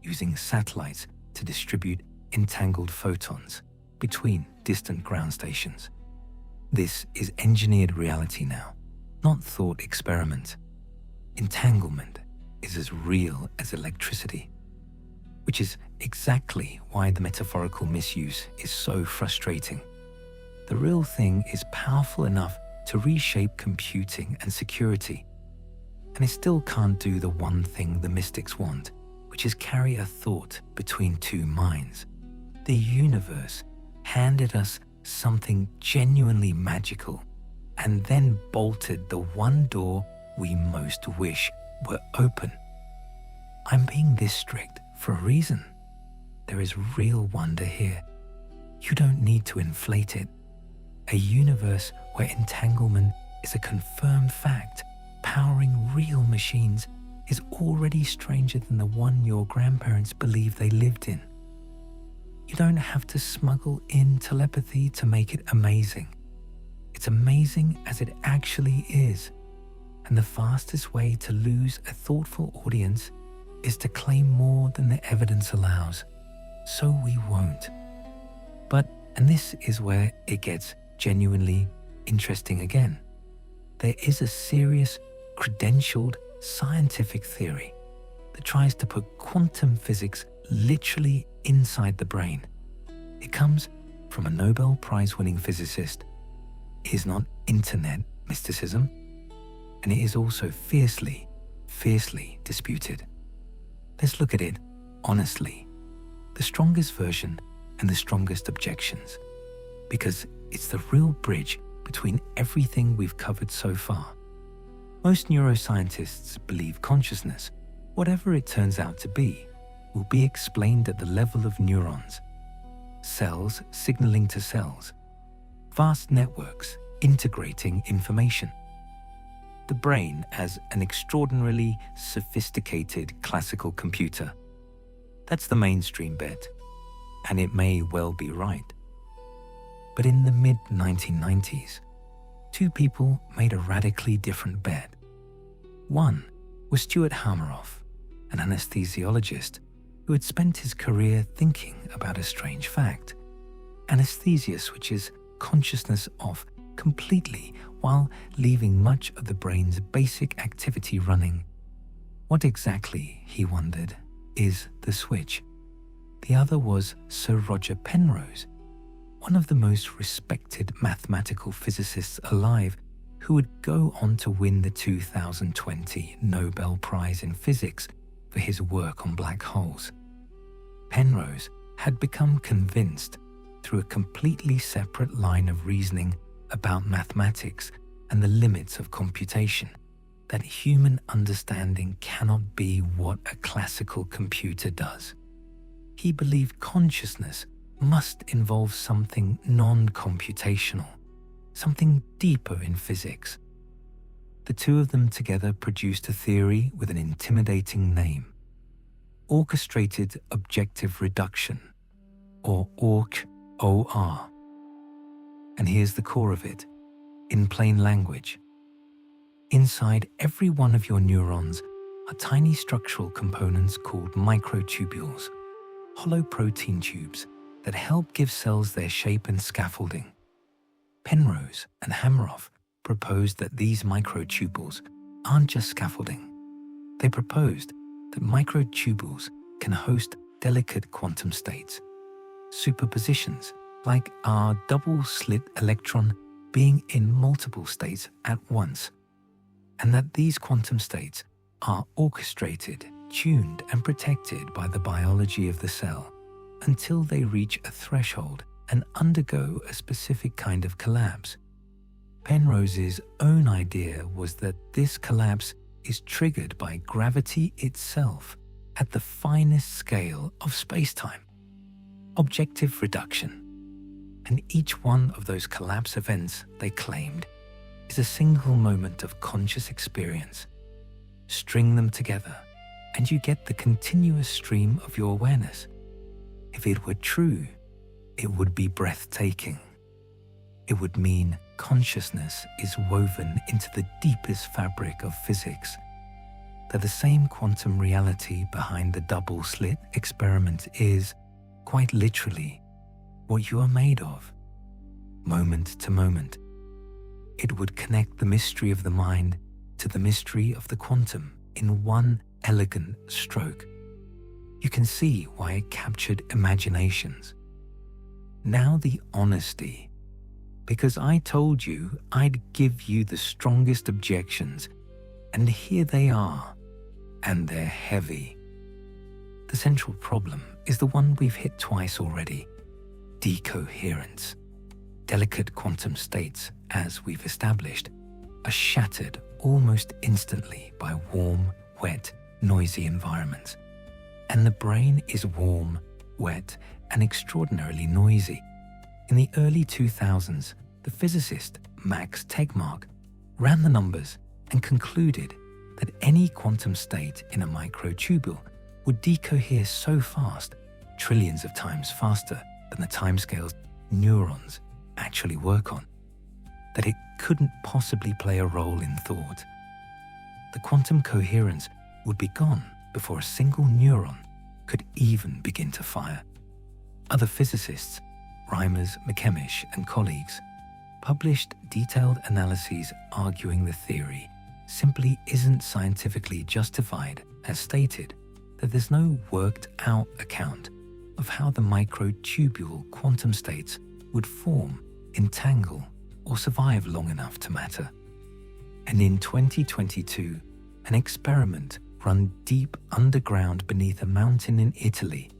using satellites to distribute entangled photons between distant ground stations. This is engineered reality now, not thought experiment. Entanglement is as real as electricity, which is exactly why the metaphorical misuse is so frustrating. The real thing is powerful enough to reshape computing and security, and it still can't do the one thing the mystics want, which is carry a thought between two minds. The universe handed us something genuinely magical and then bolted the one door we most wish were open. I'm being this strict for a reason. There is real wonder here. You don't need to inflate it. A universe where entanglement is a confirmed fact, powering real machines, is already stranger than the one your grandparents believed they lived in. You don't have to smuggle in telepathy to make it amazing. It's amazing as it actually is. And the fastest way to lose a thoughtful audience is to claim more than the evidence allows. So we won't. But, and this is where it gets genuinely interesting again, there is a serious, credentialed scientific theory that tries to put quantum physics literally inside the brain. It comes from a Nobel Prize-winning physicist. It is not internet mysticism, and it is also fiercely disputed. Let's look at it honestly. The strongest version and the strongest objections, because it's the real bridge between everything we've covered so far. Most neuroscientists believe consciousness, whatever it turns out to be, will be explained at the level of neurons, cells signaling to cells, vast networks integrating information. The brain as an extraordinarily sophisticated classical computer. That's the mainstream bet, and it may well be right. But in the mid-1990s, two people made a radically different bet. One was Stuart Hameroff, an anesthesiologist who had spent his career thinking about a strange fact. Anesthesia switches consciousness off completely while leaving much of the brain's basic activity running. What exactly, he wondered, is the switch? The other was Sir Roger Penrose, one of the most respected mathematical physicists alive, who would go on to win the 2020 Nobel Prize in Physics for his work on black holes. Penrose had become convinced through a completely separate line of reasoning about mathematics and the limits of computation that human understanding cannot be what a classical computer does. He believed consciousness must involve something non-computational, something deeper in physics. The two of them together produced a theory with an intimidating name: Orchestrated Objective Reduction, or OR. And here's the core of it, in plain language. Inside every one of your neurons are tiny structural components called microtubules, hollow protein tubes that help give cells their shape and scaffolding. Penrose and Hameroff proposed that these microtubules aren't just scaffolding. They proposed that microtubules can host delicate quantum states, superpositions like our double-slit electron being in multiple states at once, and that these quantum states are orchestrated, tuned, and protected by the biology of the cell until they reach a threshold and undergo a specific kind of collapse. Penrose's own idea was that this collapse is triggered by gravity itself at the finest scale of space-time, objective reduction. And each one of those collapse events, they claimed, is a single moment of conscious experience. String them together, and you get the continuous stream of your awareness. If it were true, it would be breathtaking. It would mean consciousness is woven into the deepest fabric of physics, that the same quantum reality behind the double-slit experiment is, quite literally, what you are made of, moment to moment. It would connect the mystery of the mind to the mystery of the quantum in one elegant stroke. You can see why it captured imaginations. Now the honesty, because I told you I'd give you the strongest objections, and here they are, and they're heavy. The central problem is the one we've hit twice already: decoherence. Delicate quantum states, as we've established, are shattered almost instantly by warm, wet, noisy environments. And the brain is warm, wet, and extraordinarily noisy. In the early 2000s, the physicist Max Tegmark ran the numbers and concluded that any quantum state in a microtubule would decohere so fast, trillions of times faster than the timescales neurons actually work on, that it couldn't possibly play a role in thought. The quantum coherence would be gone before a single neuron could even begin to fire. Other physicists, Reimers, McCamish, and colleagues, published detailed analyses arguing the theory simply isn't scientifically justified, as stated, that there's no worked-out account of how the microtubule quantum states would form, entangle, or survive long enough to matter. And in 2022, an experiment run deep underground beneath a mountain in Italy,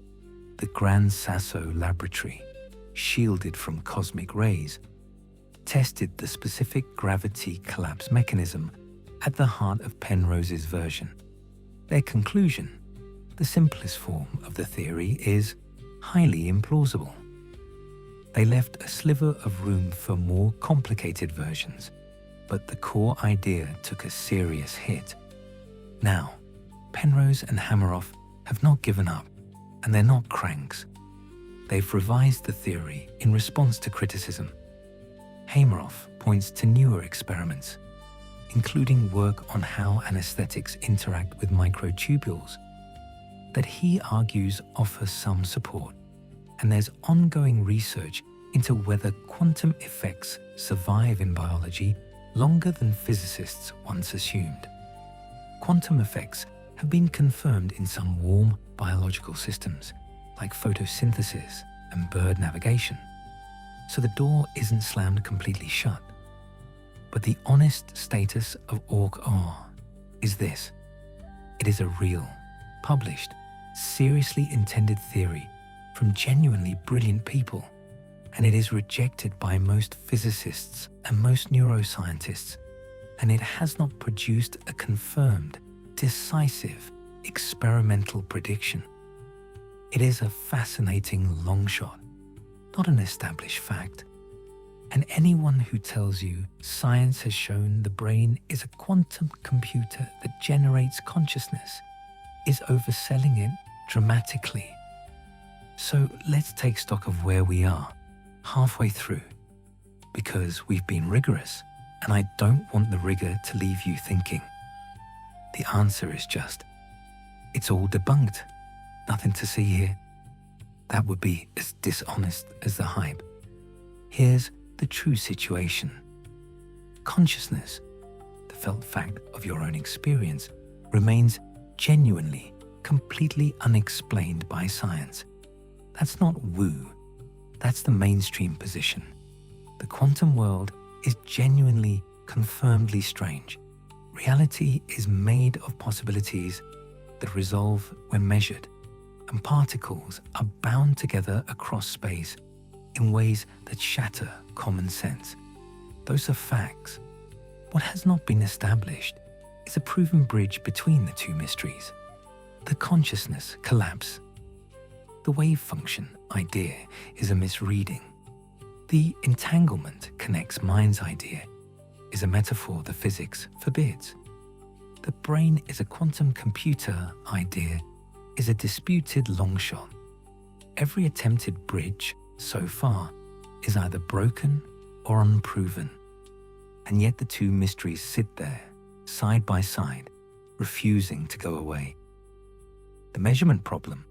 the Gran Sasso Laboratory, shielded from cosmic rays, tested the specific gravity collapse mechanism at the heart of Penrose's version. Their conclusion, the simplest form of the theory, is highly implausible. They left a sliver of room for more complicated versions, but the core idea took a serious hit. Now, Penrose and Hameroff have not given up, and they're not cranks. They've revised the theory in response to criticism. Hameroff points to newer experiments, including work on how anesthetics interact with microtubules, that he argues offers some support, and there's ongoing research into whether quantum effects survive in biology longer than physicists once assumed. Quantum effects have been confirmed in some warm biological systems, like photosynthesis and bird navigation, so the door isn't slammed completely shut. But the honest status of OR is this: it is a real, published, seriously intended theory from genuinely brilliant people, and it is rejected by most physicists and most neuroscientists, and it has not produced a confirmed, decisive, experimental prediction. It is a fascinating long shot, not an established fact. And anyone who tells you science has shown the brain is a quantum computer that generates consciousness is overselling it dramatically. So let's take stock of where we are, halfway through, because we've been rigorous, and I don't want the rigor to leave you thinking. The answer is just, it's all debunked, nothing to see here. That would be as dishonest as the hype. Here's the true situation. Consciousness, the felt fact of your own experience, remains genuinely, completely unexplained by science. That's not woo, that's the mainstream position. The quantum world is genuinely, confirmedly strange. Reality is made of possibilities that resolve when measured, and particles are bound together across space in ways that shatter common sense. Those are facts. What has not been established is a proven bridge between the two mysteries. The consciousness collapse. The wave function idea is a misreading. The entanglement connects mind's idea is a metaphor the physics forbids. The brain is a quantum computer idea is a disputed long shot. Every attempted bridge so far is either broken or unproven. And yet the two mysteries sit there, side by side, refusing to go away. The measurement problem,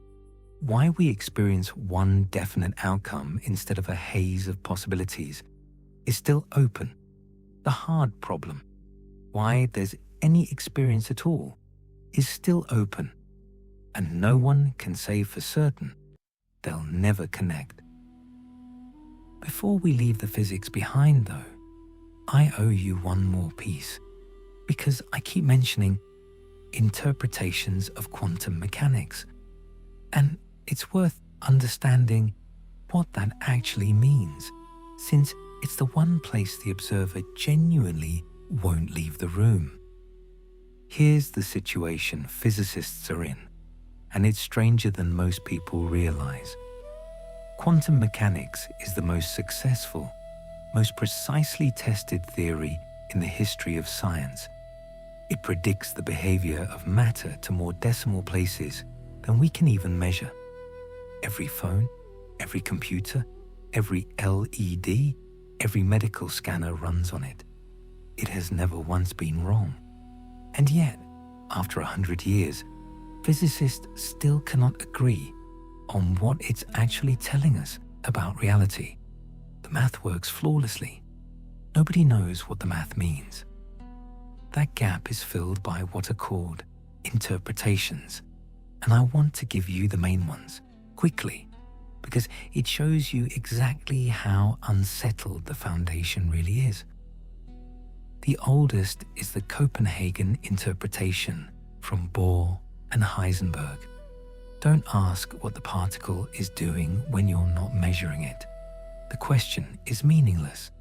why we experience one definite outcome instead of a haze of possibilities, is still open. The hard problem, why there's any experience at all, is still open. And no one can say for certain they'll never connect. Before we leave the physics behind though, I owe you one more piece, because I keep mentioning interpretations of quantum mechanics, and it's worth understanding what that actually means, since it's the one place the observer genuinely won't leave the room. Here's the situation physicists are in, and it's stranger than most people realize. Quantum mechanics is the most successful, most precisely tested theory in the history of science. It predicts the behavior of matter to more decimal places than we can even measure. Every phone, every computer, every LED, every medical scanner runs on it. It has never once been wrong. And yet, after 100 years, physicists still cannot agree on what it's actually telling us about reality. The math works flawlessly. Nobody knows what the math means. That gap is filled by what are called interpretations, and I want to give you the main ones, quickly, because it shows you exactly how unsettled the foundation really is. The oldest is the Copenhagen interpretation from Bohr and Heisenberg. Don't ask what the particle is doing when you're not measuring it. The question is meaningless.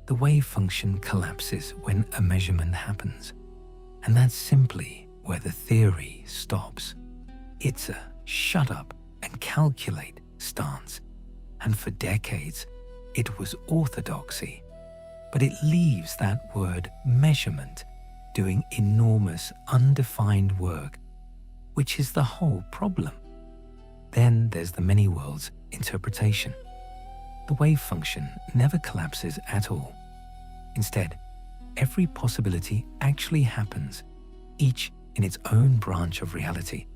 The wave function collapses when a measurement happens, and that's simply where the theory stops. It's a shut up and calculate stance, and for decades it was orthodoxy, but it leaves that word measurement doing enormous undefined work, which is the whole problem. Then there's the many worlds interpretation. The wave function never collapses at all. Instead, every possibility actually happens, each in its own branch of reality.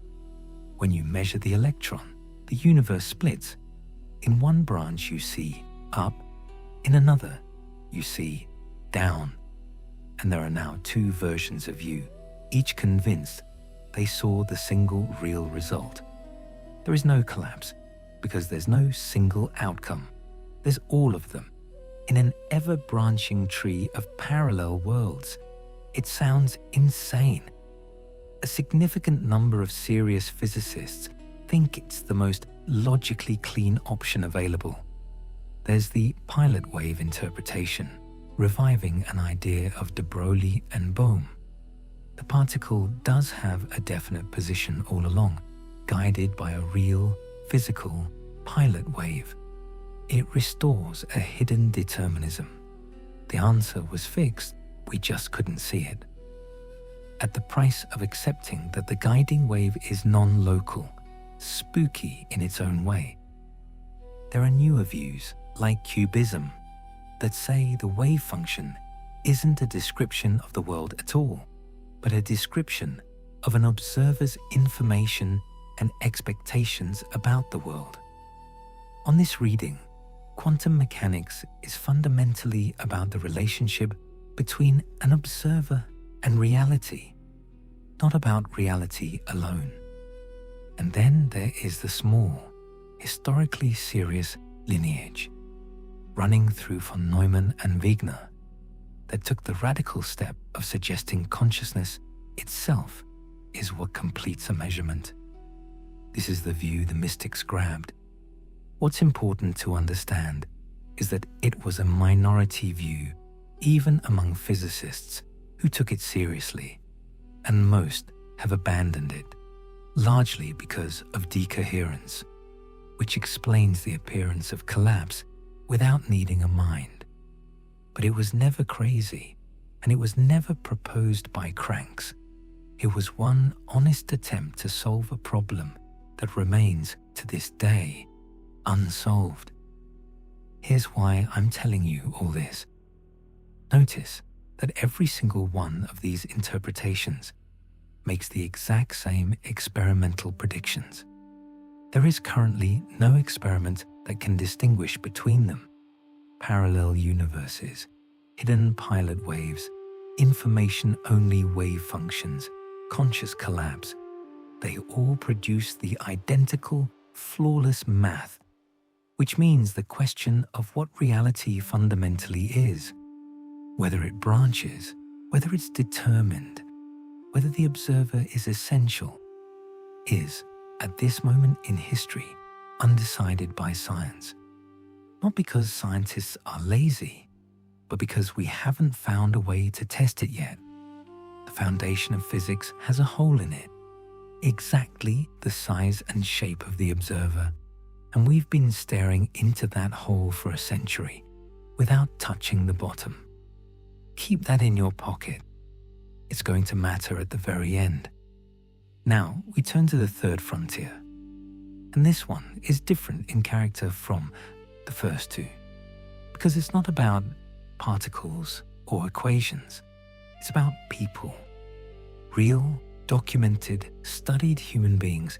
When you measure the electron, the universe splits. In one branch you see up, in another you see down. And there are now two versions of you, each convinced they saw the single real result. There is no collapse, because there's no single outcome. There's all of them, in an ever-branching tree of parallel worlds. It sounds insane. A significant number of serious physicists think it's the most logically clean option available. There's the pilot wave interpretation, reviving an idea of de Broglie and Bohm. The particle does have a definite position all along, guided by a real, physical pilot wave. It restores a hidden determinism. The answer was fixed, we just couldn't see it. At the price of accepting that the guiding wave is non-local, spooky in its own way. There are newer views, like cubism, that say the wave function isn't a description of the world at all, but a description of an observer's information and expectations about the world. On this reading, quantum mechanics is fundamentally about the relationship between an observer and reality, not about reality alone. And then there is the small, historically serious lineage, running through von Neumann and Wigner, that took the radical step of suggesting consciousness itself is what completes a measurement. This is the view the mystics grabbed. What's important to understand is that it was a minority view, even among physicists who took it seriously, and most have abandoned it, largely because of decoherence, which explains the appearance of collapse without needing a mind. But it was never crazy, and it was never proposed by cranks. It was one honest attempt to solve a problem that remains, to this day, unsolved. Here's why I'm telling you all this. Notice that every single one of these interpretations makes the exact same experimental predictions. There is currently no experiment that can distinguish between them. Parallel universes, hidden pilot waves, information-only wave functions, conscious collapse, they all produce the identical, flawless math, which means the question of what reality fundamentally is, whether it branches, whether it's determined, whether the observer is essential, is, at this moment in history, undecided by science. Not because scientists are lazy, but because we haven't found a way to test it yet. The foundation of physics has a hole in it, exactly the size and shape of the observer, and we've been staring into that hole for a century without touching the bottom. Keep that in your pocket. It's going to matter at the very end. Now we turn to the third frontier, and this one is different in character from the first two, because it's not about particles or equations. It's about people, real, documented, studied human beings,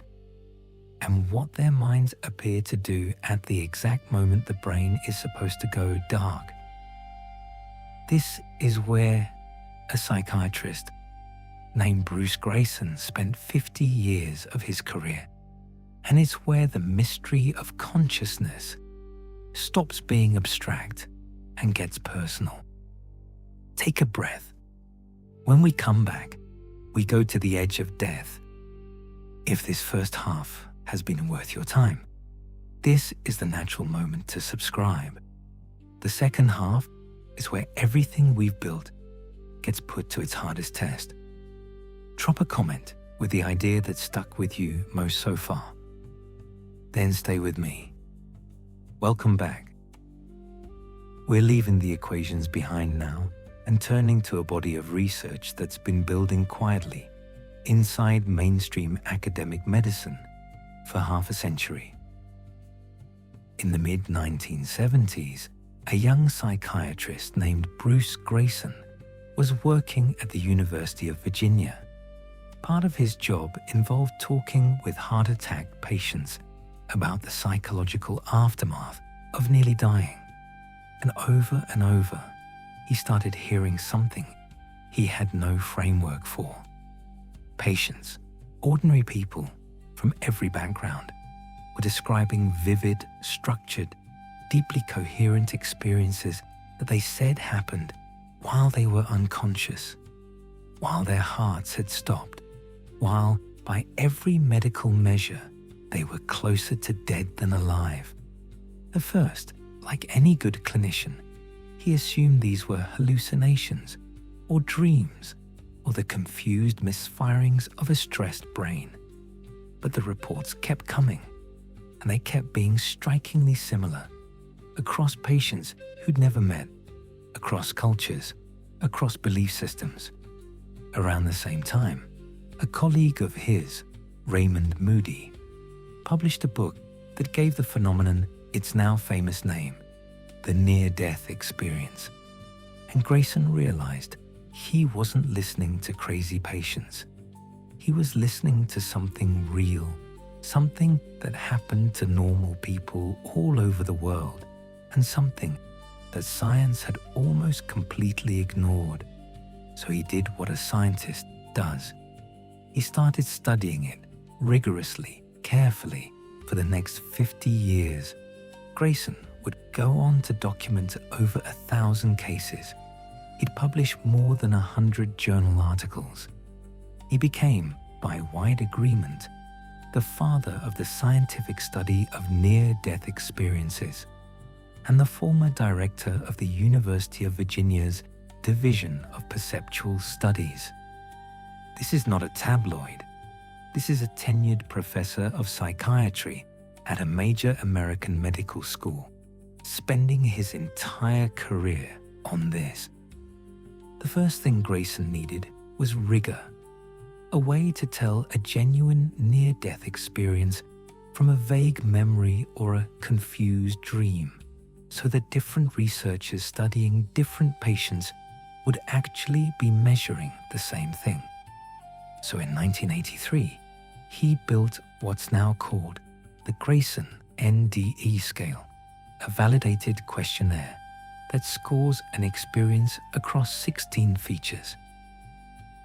and what their minds appear to do at the exact moment the brain is supposed to go dark. This is where a psychiatrist named Bruce Greyson spent 50 years of his career, and it's where the mystery of consciousness stops being abstract and gets personal. Take a breath. When we come back, we go to the edge of death. If this first half has been worth your time, this is the natural moment to subscribe. The second half is where everything we've built gets put to its hardest test. Drop a comment with the idea that stuck with you most so far. Then stay with me. Welcome back. We're leaving the equations behind now and turning to a body of research that's been building quietly inside mainstream academic medicine for half a century. In the mid-1970s, a young psychiatrist named Bruce Greyson was working at the University of Virginia. Part of his job involved talking with heart attack patients about the psychological aftermath of nearly dying. And over, he started hearing something he had no framework for. Patients, ordinary people from every background, were describing vivid, structured, deeply coherent experiences that they said happened while they were unconscious, while their hearts had stopped, while, by every medical measure, they were closer to dead than alive. At first, like any good clinician, he assumed these were hallucinations or dreams or the confused misfirings of a stressed brain. But the reports kept coming, and they kept being strikingly similar across patients who'd never met, across cultures, across belief systems. Around the same time, a colleague of his, Raymond Moody, published a book that gave the phenomenon its now famous name, the near-death experience. And Grayson realized he wasn't listening to crazy patients. He was listening to something real, something that happened to normal people all over the world, and something that science had almost completely ignored. So he did what a scientist does. He started studying it rigorously, carefully, for the next 50 years. Grayson would go on to document over 1,000 cases. He'd publish more than 100 journal articles. He became, by wide agreement, the father of the scientific study of near-death experiences and the former director of the University of Virginia's Division of Perceptual Studies. This is not a tabloid. This is a tenured professor of psychiatry at a major American medical school, spending his entire career on this. The first thing Grayson needed was rigor, a way to tell a genuine near-death experience from a vague memory or a confused dream, so that different researchers studying different patients would actually be measuring the same thing. So in 1983, he built what's now called the Grayson NDE scale, a validated questionnaire that scores an experience across 16 features.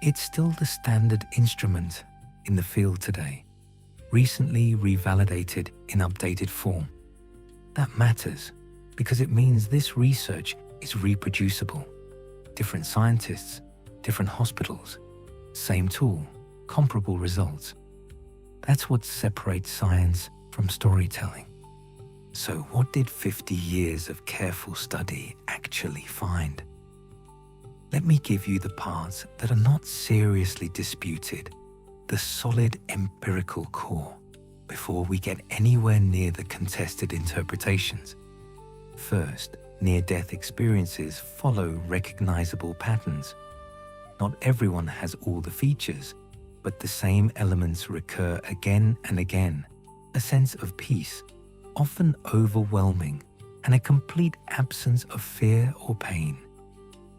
It's still the standard instrument in the field today, recently revalidated in updated form. That matters because it means this research is reproducible. Different scientists, different hospitals, same tool, comparable results. That's what separates science from storytelling. So what did 50 years of careful study actually find? Let me give you the parts that are not seriously disputed, the solid empirical core, before we get anywhere near the contested interpretations. First, near-death experiences follow recognizable patterns. Not everyone has all the features, but the same elements recur again and again. A sense of peace, often overwhelming, and a complete absence of fear or pain.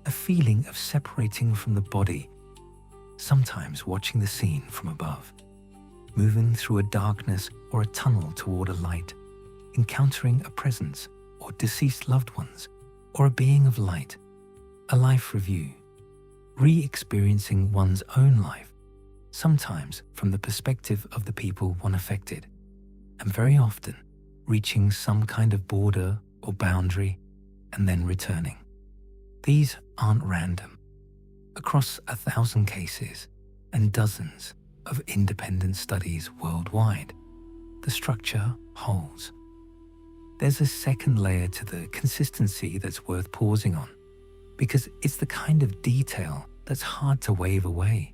A feeling of separating from the body, sometimes watching the scene from above, moving through a darkness or a tunnel toward a light, encountering a presence or deceased loved ones, or a being of light, a life review, re-experiencing one's own life, sometimes from the perspective of the people one affected, and very often reaching some kind of border or boundary and then returning. These aren't random. Across 1,000 cases and dozens of independent studies worldwide, the structure holds. There's a second layer to the consistency that's worth pausing on, because it's the kind of detail that's hard to wave away.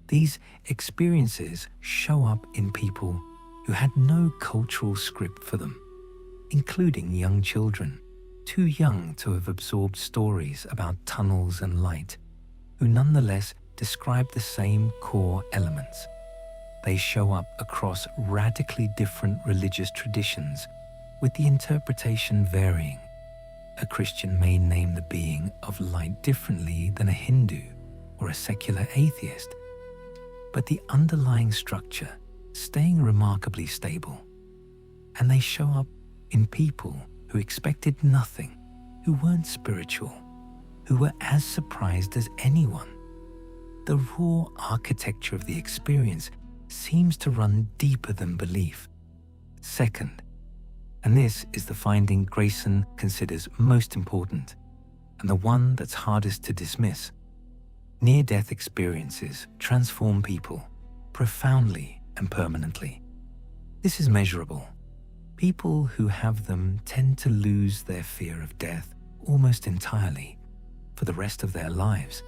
These experiences show up in people who had no cultural script for them, including young children, too young to have absorbed stories about tunnels and light, who nonetheless describe the same core elements. They show up across radically different religious traditions, with the interpretation varying. A Christian may name the being of light differently than a Hindu or a secular atheist, but the underlying structure staying remarkably stable. And they show up in people who expected nothing, who weren't spiritual, who were as surprised as anyone. The raw architecture of the experience seems to run deeper than belief. Second, and this is the finding Grayson considers most important, and the one that's hardest to dismiss, near-death experiences transform people profoundly and permanently. This is measurable. People who have them tend to lose their fear of death almost entirely. For the rest of their lives,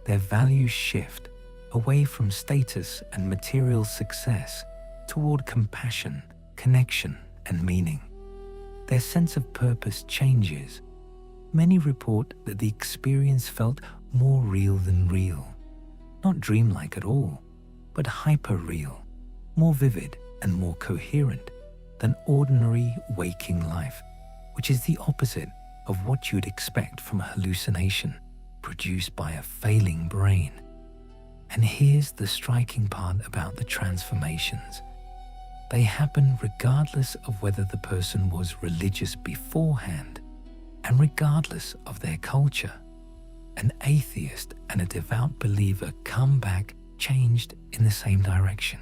their values shift away from status and material success toward compassion, connection, and meaning. Their sense of purpose changes. Many report that the experience felt more real than real. Not dreamlike at all, but hyper-real, more vivid and more coherent than ordinary waking life, which is the opposite of what you'd expect from a hallucination produced by a failing brain. And here's the striking part about the transformations. They happen regardless of whether the person was religious beforehand and regardless of their culture. An atheist and a devout believer come back changed in the same direction.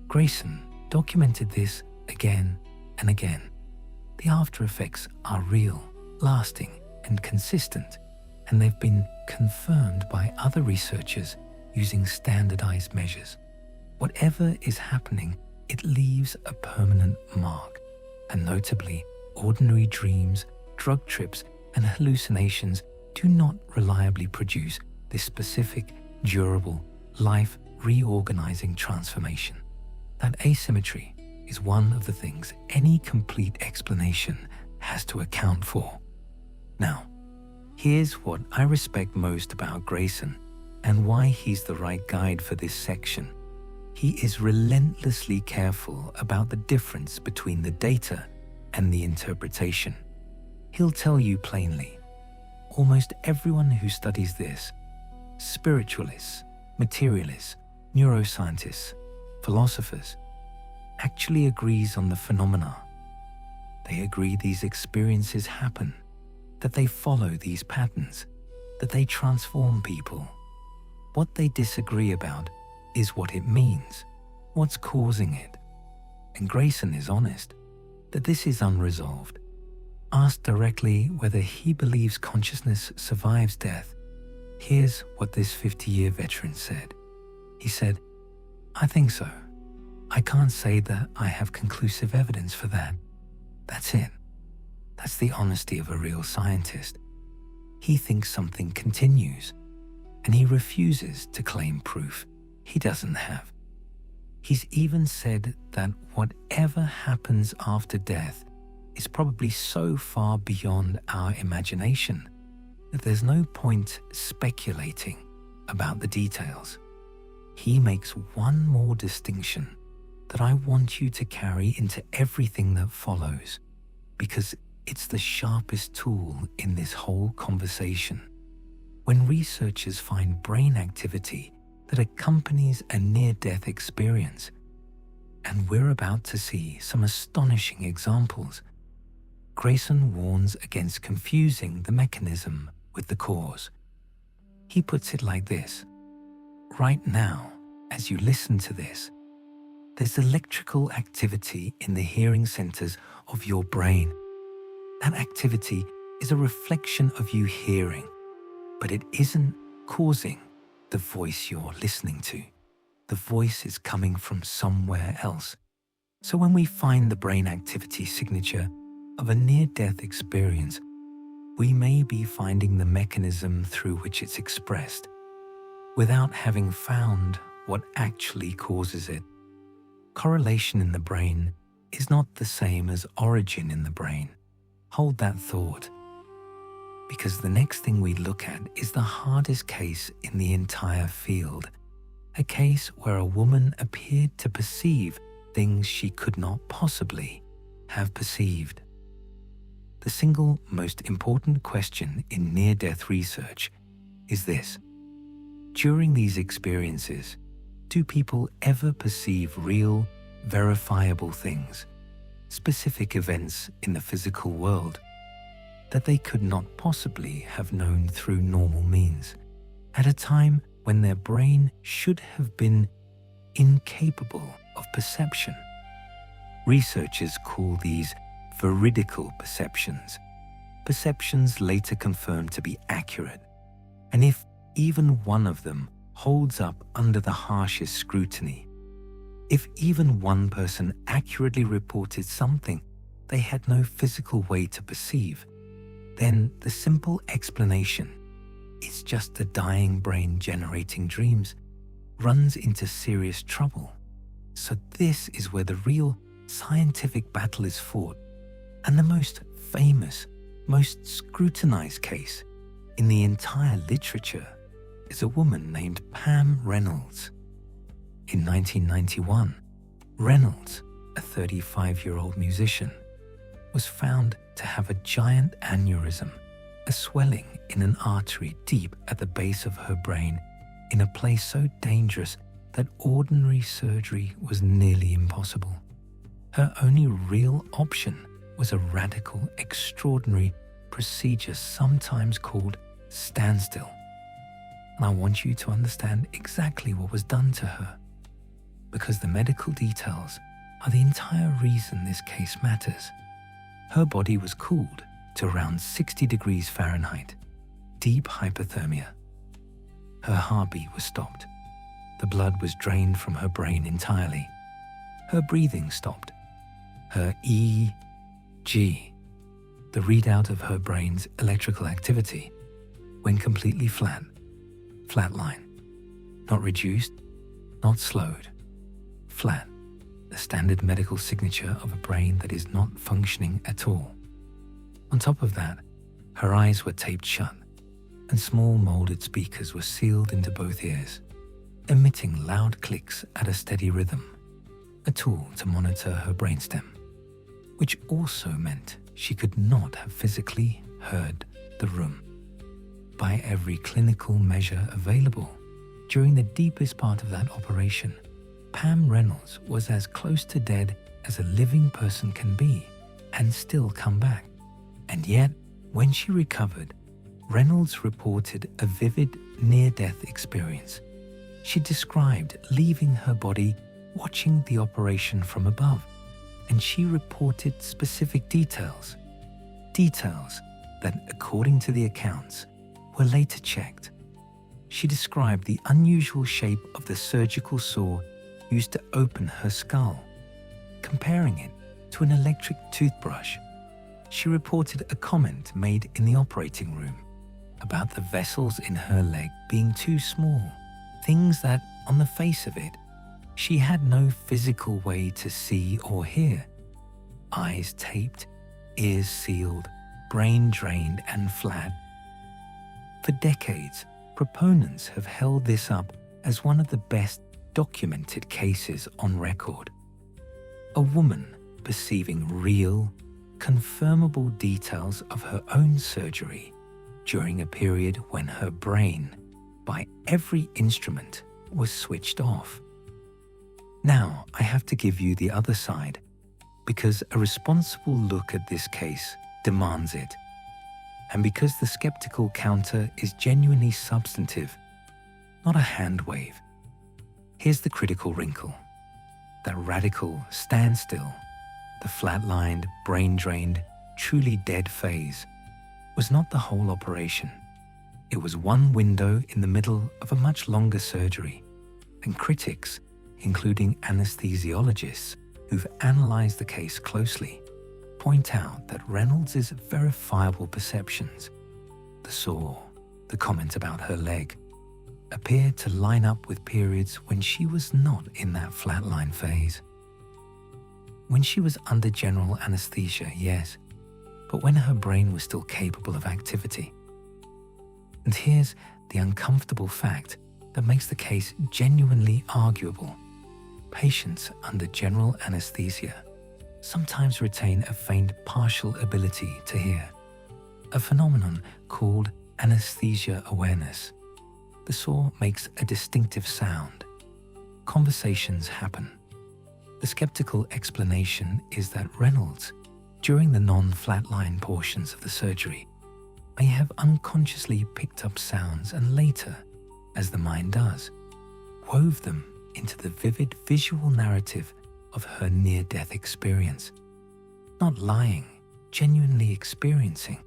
Grayson documented this again and again. The after effects are real, lasting, and consistent, and they've been confirmed by other researchers using standardized measures. Whatever is happening, it leaves a permanent mark, and notably, ordinary dreams, drug trips, and hallucinations do not reliably produce this specific, durable, life-reorganizing transformation. That asymmetry is one of the things any complete explanation has to account for. Now, here's what I respect most about Grayson and why he's the right guide for this section. He is relentlessly careful about the difference between the data and the interpretation. He'll tell you plainly, almost everyone who studies this, spiritualists, materialists, neuroscientists, philosophers, actually agrees on the phenomena. They agree these experiences happen, that they follow these patterns, that they transform people. What they disagree about is what it means, what's causing it. And Grayson is honest that this is unresolved. Asked directly whether he believes consciousness survives death, here's what this 50-year veteran said. He said, "I think so. I can't say that I have conclusive evidence for that. That's it." That's the honesty of a real scientist. He thinks something continues, and he refuses to claim proof he doesn't have. He's even said that whatever happens after death is probably so far beyond our imagination that there's no point speculating about the details. He makes one more distinction that I want you to carry into everything that follows, because it's the sharpest tool in this whole conversation. When researchers find brain activity that accompanies a near-death experience, and we're about to see some astonishing examples, Grayson warns against confusing the mechanism with the cause. He puts it like this: right now, as you listen to this, there's electrical activity in the hearing centers of your brain. That activity is a reflection of you hearing, but it isn't causing the voice you're listening to. The voice is coming from somewhere else. So when we find the brain activity signature of a near-death experience, we may be finding the mechanism through which it's expressed, without having found what actually causes it. Correlation in the brain is not the same as origin in the brain. Hold that thought, because the next thing we look at is the hardest case in the entire field, a case where a woman appeared to perceive things she could not possibly have perceived. The single most important question in near-death research is this: during these experiences, do people ever perceive real, verifiable things, specific events in the physical world that they could not possibly have known through normal means, at a time when their brain should have been incapable of perception? Researchers call these veridical perceptions, perceptions later confirmed to be accurate. And if even one of them holds up under the harshest scrutiny, If even one person accurately reported something they had no physical way to perceive, then the simple explanation, "It's just the dying brain generating dreams," runs into serious trouble. So this is where the real scientific battle is fought, and the most famous, most scrutinized case in the entire literature is a woman named Pam Reynolds. In 1991, Reynolds, a 35-year-old musician, was found to have a giant aneurysm, a swelling in an artery deep at the base of her brain, in a place so dangerous that ordinary surgery was nearly impossible. Her only real option was a radical, extraordinary procedure sometimes called standstill. And I want you to understand exactly what was done to her, because the medical details are the entire reason this case matters. Her body was cooled to around 60 degrees Fahrenheit, deep hypothermia. Her heartbeat was stopped. The blood was drained from her brain entirely. Her breathing stopped. Her EEG, the readout of her brain's electrical activity, went completely flatline. Not reduced, not slowed. Flat, the standard medical signature of a brain that is not functioning at all. On top of that, her eyes were taped shut, and small molded speakers were sealed into both ears, emitting loud clicks at a steady rhythm, a tool to monitor her brainstem, which also meant she could not have physically heard the room. By every clinical measure available, during the deepest part of that operation, Pam Reynolds was as close to dead as a living person can be and still come back. And yet, when she recovered, Reynolds reported a vivid near-death experience. She described leaving her body, watching the operation from above, and she reported specific details that, according to the accounts, were later checked. She described the unusual shape of the surgical saw used to open her skull, comparing it to an electric toothbrush. She reported a comment made in the operating room about the vessels in her leg being too small, things that, on the face of it, she had no physical way to see or hear. Eyes taped, ears sealed, brain drained and flat. For decades, proponents have held this up as one of the best documented cases on record. A woman perceiving real, confirmable details of her own surgery during a period when her brain, by every instrument, was switched off. Now I have to give you the other side, because a responsible look at this case demands it, and because the skeptical counter is genuinely substantive, not a hand wave. Here's the critical wrinkle. That radical standstill, the flatlined, brain-drained, truly dead phase, was not the whole operation. It was one window in the middle of a much longer surgery, and critics, including anesthesiologists who've analyzed the case closely, point out that Reynolds' verifiable perceptions, the saw, the comment about her leg, appeared to line up with periods when she was not in that flatline phase. When she was under general anesthesia, yes, but when her brain was still capable of activity. And here's the uncomfortable fact that makes the case genuinely arguable. Patients under general anesthesia sometimes retain a faint partial ability to hear, a phenomenon called anesthesia awareness. The saw makes a distinctive sound. Conversations happen. The skeptical explanation is that Reynolds, during the non-flatline portions of the surgery, may have unconsciously picked up sounds and later, as the mind does, wove them into the vivid visual narrative of her near-death experience. Not lying, genuinely experiencing,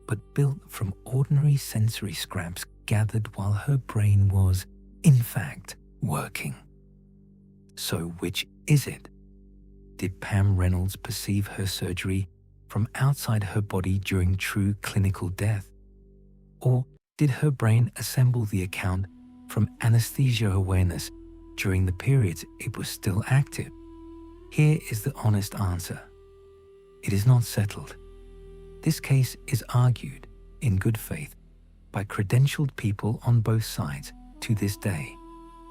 but built from ordinary sensory scraps gathered while her brain was, in fact, working. So which is it? Did Pam Reynolds perceive her surgery from outside her body during true clinical death? Or did her brain assemble the account from anesthesia awareness during the periods it was still active? Here is the honest answer. It is not settled. This case is argued in good faith by credentialed people on both sides to this day.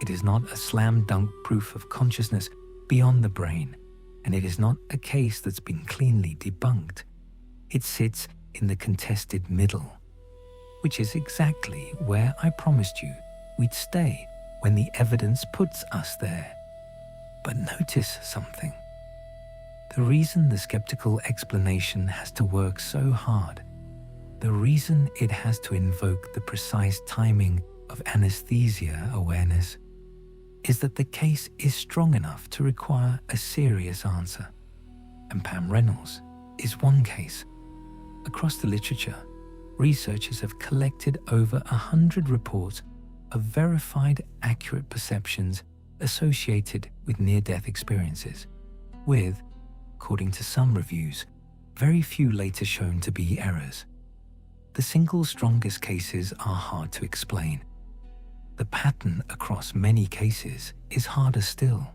It is not a slam dunk proof of consciousness beyond the brain, and it is not a case that's been cleanly debunked. It sits in the contested middle, which is exactly where I promised you we'd stay when the evidence puts us there. But notice something. The reason the skeptical explanation has to work so hard, the reason it has to invoke the precise timing of anesthesia awareness, is that the case is strong enough to require a serious answer. And Pam Reynolds is one case. Across the literature, researchers have collected over 100 reports of verified accurate perceptions associated with near-death experiences, with, according to some reviews, very few later shown to be errors. The single strongest cases are hard to explain. The pattern across many cases is harder still,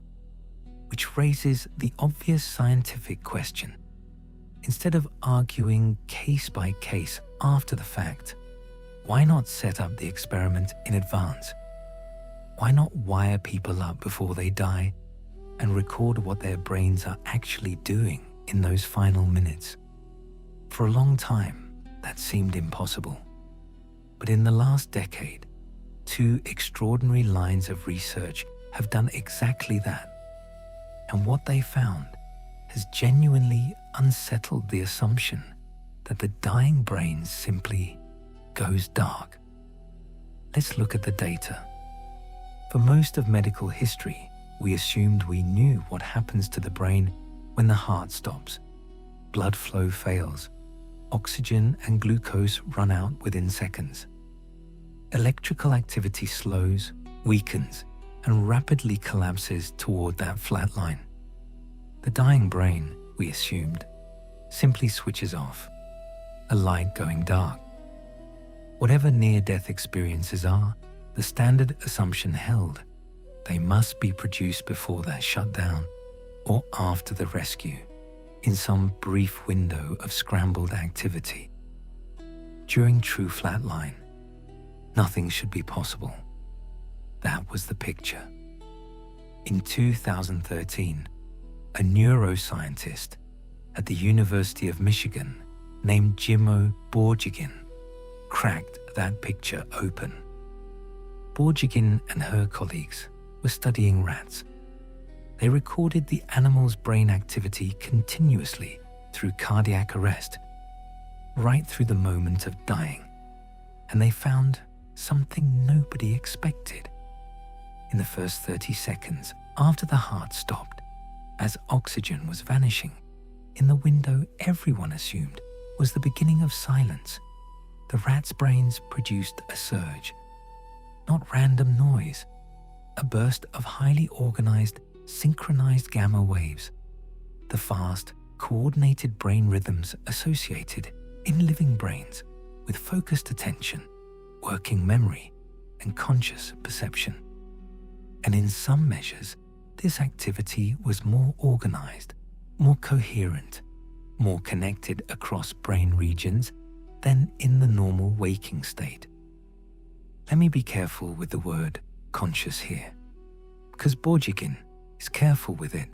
which raises the obvious scientific question. Instead of arguing case by case after the fact, why not set up the experiment in advance? Why not wire people up before they die and record what their brains are actually doing in those final minutes? For a long time, that seemed impossible. But in the last decade, two extraordinary lines of research have done exactly that. And what they found has genuinely unsettled the assumption that the dying brain simply goes dark. Let's look at the data. For most of medical history, we assumed we knew what happens to the brain when the heart stops, blood flow fails, oxygen and glucose run out within seconds. Electrical activity slows, weakens, and rapidly collapses toward that flat line. The dying brain, we assumed, simply switches off, a light going dark. Whatever near-death experiences are, the standard assumption held. They must be produced before that shutdown or after the rescue, in some brief window of scrambled activity. During true flatline, nothing should be possible. That was the picture. In 2013, a neuroscientist at the University of Michigan named Jimo Borjigin cracked that picture open. Borjigin and her colleagues were studying rats. They recorded the animal's brain activity continuously through cardiac arrest, right through the moment of dying, and they found something nobody expected. In the first 30 seconds after the heart stopped, as oxygen was vanishing, in the window everyone assumed was the beginning of silence, the rats' brains produced a surge, not random noise, a burst of highly organized, synchronized gamma waves, the fast, coordinated brain rhythms associated in living brains with focused attention, working memory, and conscious perception. And in some measures, this activity was more organized, more coherent, more connected across brain regions than in the normal waking state. Let me be careful with the word conscious here, because Borjigin is careful with it.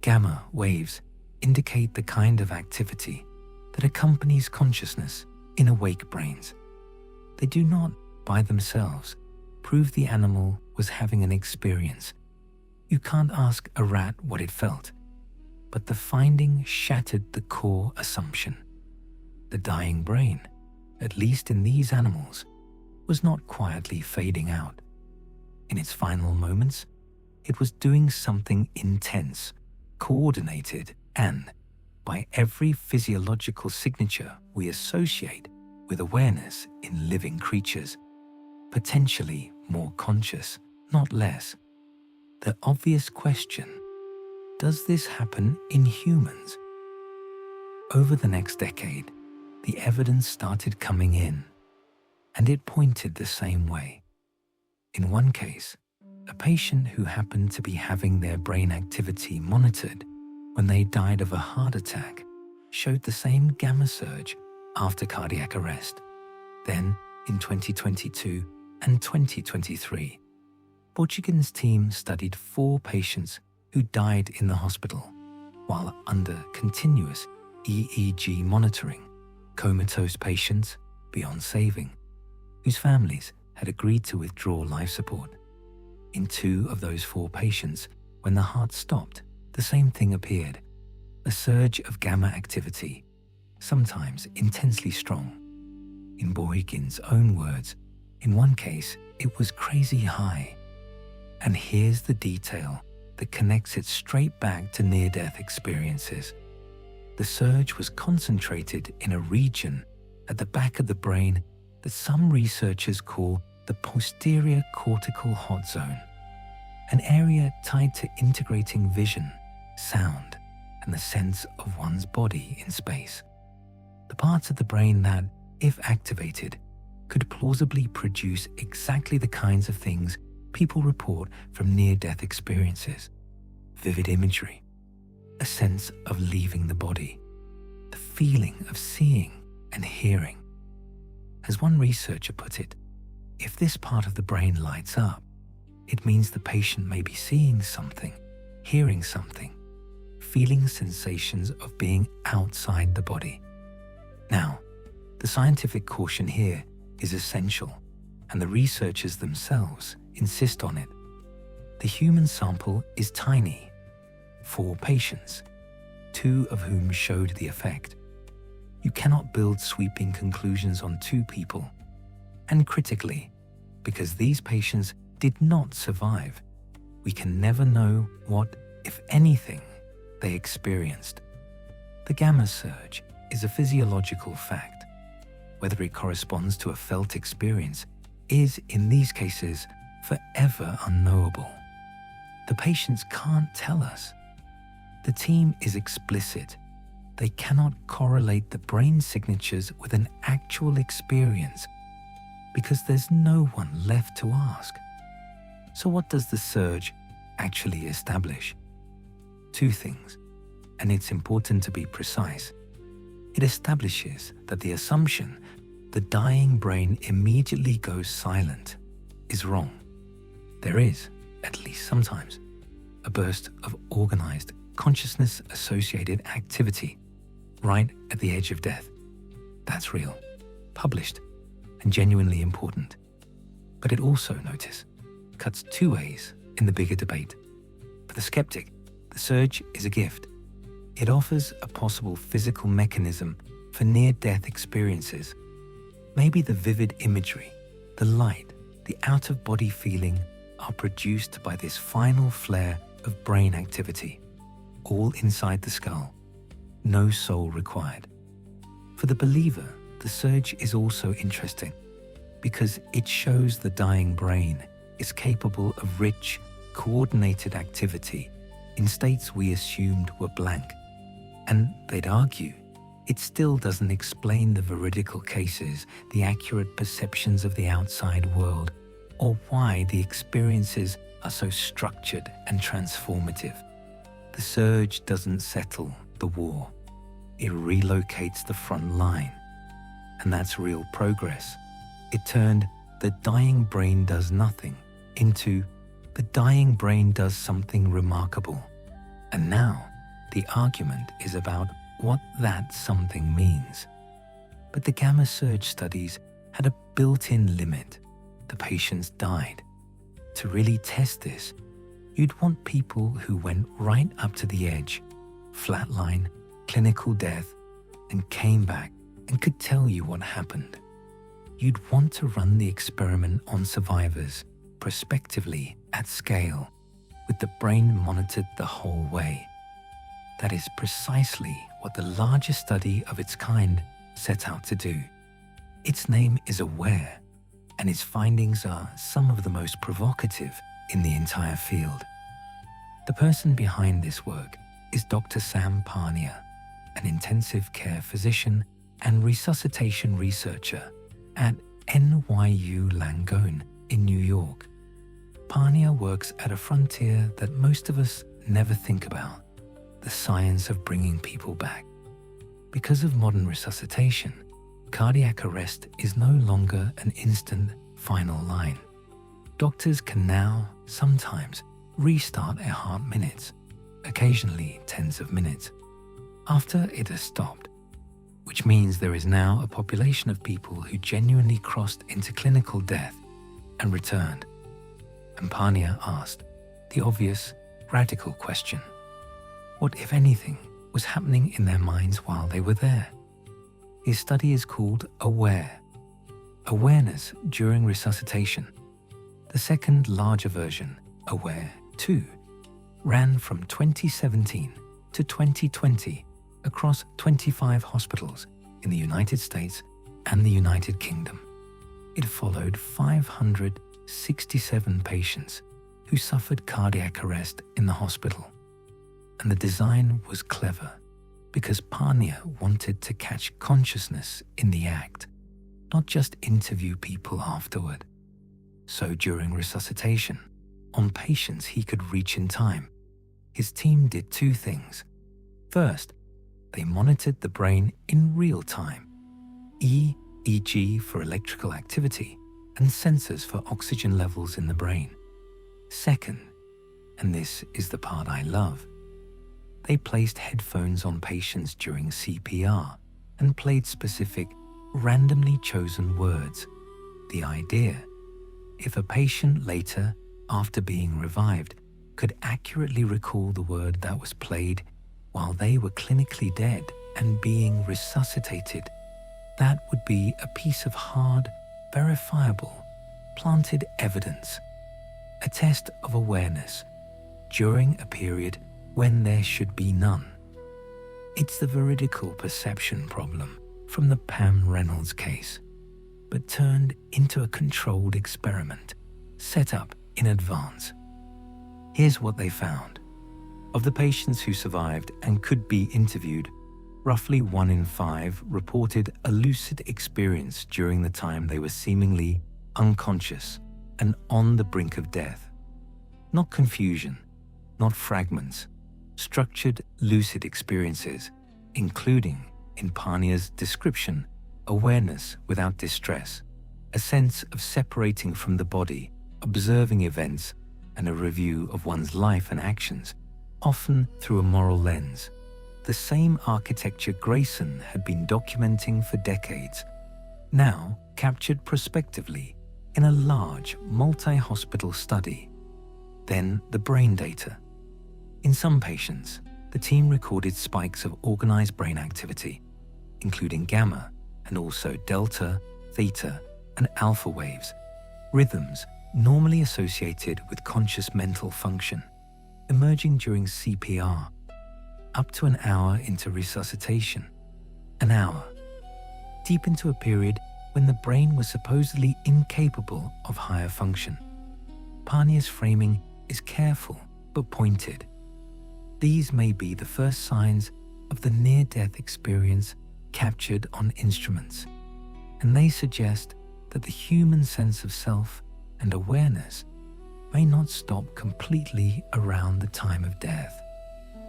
Gamma waves indicate the kind of activity that accompanies consciousness in awake brains. They do not, by themselves, prove the animal was having an experience. You can't ask a rat what it felt, but the finding shattered the core assumption. The dying brain, at least in these animals, was not quietly fading out. In its final moments, it was doing something intense, coordinated, and, by every physiological signature we associate with awareness in living creatures, potentially more conscious, not less. The obvious question, does this happen in humans? Over the next decade, the evidence started coming in, and it pointed the same way. In one case, a patient who happened to be having their brain activity monitored when they died of a heart attack showed the same gamma surge after cardiac arrest. Then, in 2022 and 2023, Borchigin's team studied 4 patients who died in the hospital while under continuous EEG monitoring, comatose patients beyond saving, whose families had agreed to withdraw life support. In 2 of those 4 patients, when the heart stopped, the same thing appeared, a surge of gamma activity, sometimes intensely strong. In Borchigin's own words, in one case, it was crazy high. And here's the detail that connects it straight back to near-death experiences. The surge was concentrated in a region at the back of the brain that some researchers call the posterior cortical hot zone, an area tied to integrating vision, sound, and the sense of one's body in space. The parts of the brain that, if activated, could plausibly produce exactly the kinds of things people report from near-death experiences: vivid imagery, a sense of leaving the body, the feeling of seeing and hearing. As one researcher put it, if this part of the brain lights up, it means the patient may be seeing something, hearing something, feeling sensations of being outside the body. Now, the scientific caution here is essential, and the researchers themselves insist on it. The human sample is tiny, 4 patients, 2 of whom showed the effect. You cannot build sweeping conclusions on 2 people. And critically, because these patients did not survive, we can never know what, if anything, they experienced. The gamma surge is a physiological fact. Whether it corresponds to a felt experience is, in these cases, forever unknowable. The patients can't tell us. The team is explicit. They cannot correlate the brain signatures with an actual experience because there's no one left to ask. So what does the surge actually establish? 2 things, and it's important to be precise. It establishes that the assumption the dying brain immediately goes silent is wrong. There is, at least sometimes, a burst of organized consciousness-associated activity right at the edge of death. That's real, published, and genuinely important. But it also, notice, cuts 2 ways in the bigger debate. For the skeptic, the surge is a gift. It offers a possible physical mechanism for near-death experiences. Maybe the vivid imagery, the light, the out-of-body feeling are produced by this final flare of brain activity, all inside the skull, no soul required. For the believer, the surge is also interesting because it shows the dying brain is capable of rich, coordinated activity in states we assumed were blank. And they'd argue, it still doesn't explain the veridical cases, the accurate perceptions of the outside world, or why the experiences are so structured and transformative. The surge doesn't settle the war. It relocates the front line. And that's real progress. It turned the dying brain does nothing into the dying brain does something remarkable. And now the argument is about what that something means. But the gamma surge studies had a built-in limit. The patients died. To really test this, you'd want people who went right up to the edge, flatline, clinical death, and came back and could tell you what happened. You'd want to run the experiment on survivors, prospectively at scale, with the brain monitored the whole way. That is precisely what the largest study of its kind set out to do. Its name is AWARE, and its findings are some of the most provocative in the entire field. The person behind this work is Dr. Sam Parnia, an intensive care physician and resuscitation researcher at NYU Langone in New York. Parnia works at a frontier that most of us never think about, the science of bringing people back. Because of modern resuscitation, cardiac arrest is no longer an instant final line. Doctors can now sometimes restart a heart minutes, occasionally tens of minutes, after it has stopped, which means there is now a population of people who genuinely crossed into clinical death and returned. And Parnia asked the obvious, radical question: what, if anything, was happening in their minds while they were there? His study is called AWARE, Awareness During Resuscitation. The second larger version, AWARE 2, ran from 2017 to 2020 across 25 hospitals in the United States and the United Kingdom. It followed 567 patients who suffered cardiac arrest in the hospital. And the design was clever because Parnia wanted to catch consciousness in the act, not just interview people afterward. So during resuscitation, on patients he could reach in time, his team did two things. First, they monitored the brain in real time, EEG for electrical activity and sensors for oxygen levels in the brain. Second, and this is the part I love, they placed headphones on patients during CPR and played specific, randomly chosen words. The idea: if a patient later, after being revived, could accurately recall the word that was played while they were clinically dead and being resuscitated, that would be a piece of hard, verifiable, planted evidence, a test of awareness during a period when there should be none. It's the veridical perception problem from the Pam Reynolds case, but turned into a controlled experiment set up in advance. Here's what they found. Of the patients who survived and could be interviewed, roughly 1 in 5 reported a lucid experience during the time they were seemingly unconscious and on the brink of death. Not confusion, not fragments, structured lucid experiences, including, in Parnia's description, awareness without distress, a sense of separating from the body, observing events, and a review of one's life and actions, often through a moral lens. The same architecture Grayson had been documenting for decades, now captured prospectively in a large multi-hospital study. Then the brain data. In some patients, the team recorded spikes of organized brain activity, including gamma and also delta, theta, and alpha waves, rhythms normally associated with conscious mental function, emerging during CPR, up to an hour into resuscitation. An hour, deep into a period when the brain was supposedly incapable of higher function. Parnia's framing is careful but pointed. These may be the first signs of the near-death experience captured on instruments, and they suggest that the human sense of self and awareness may not stop completely around the time of death.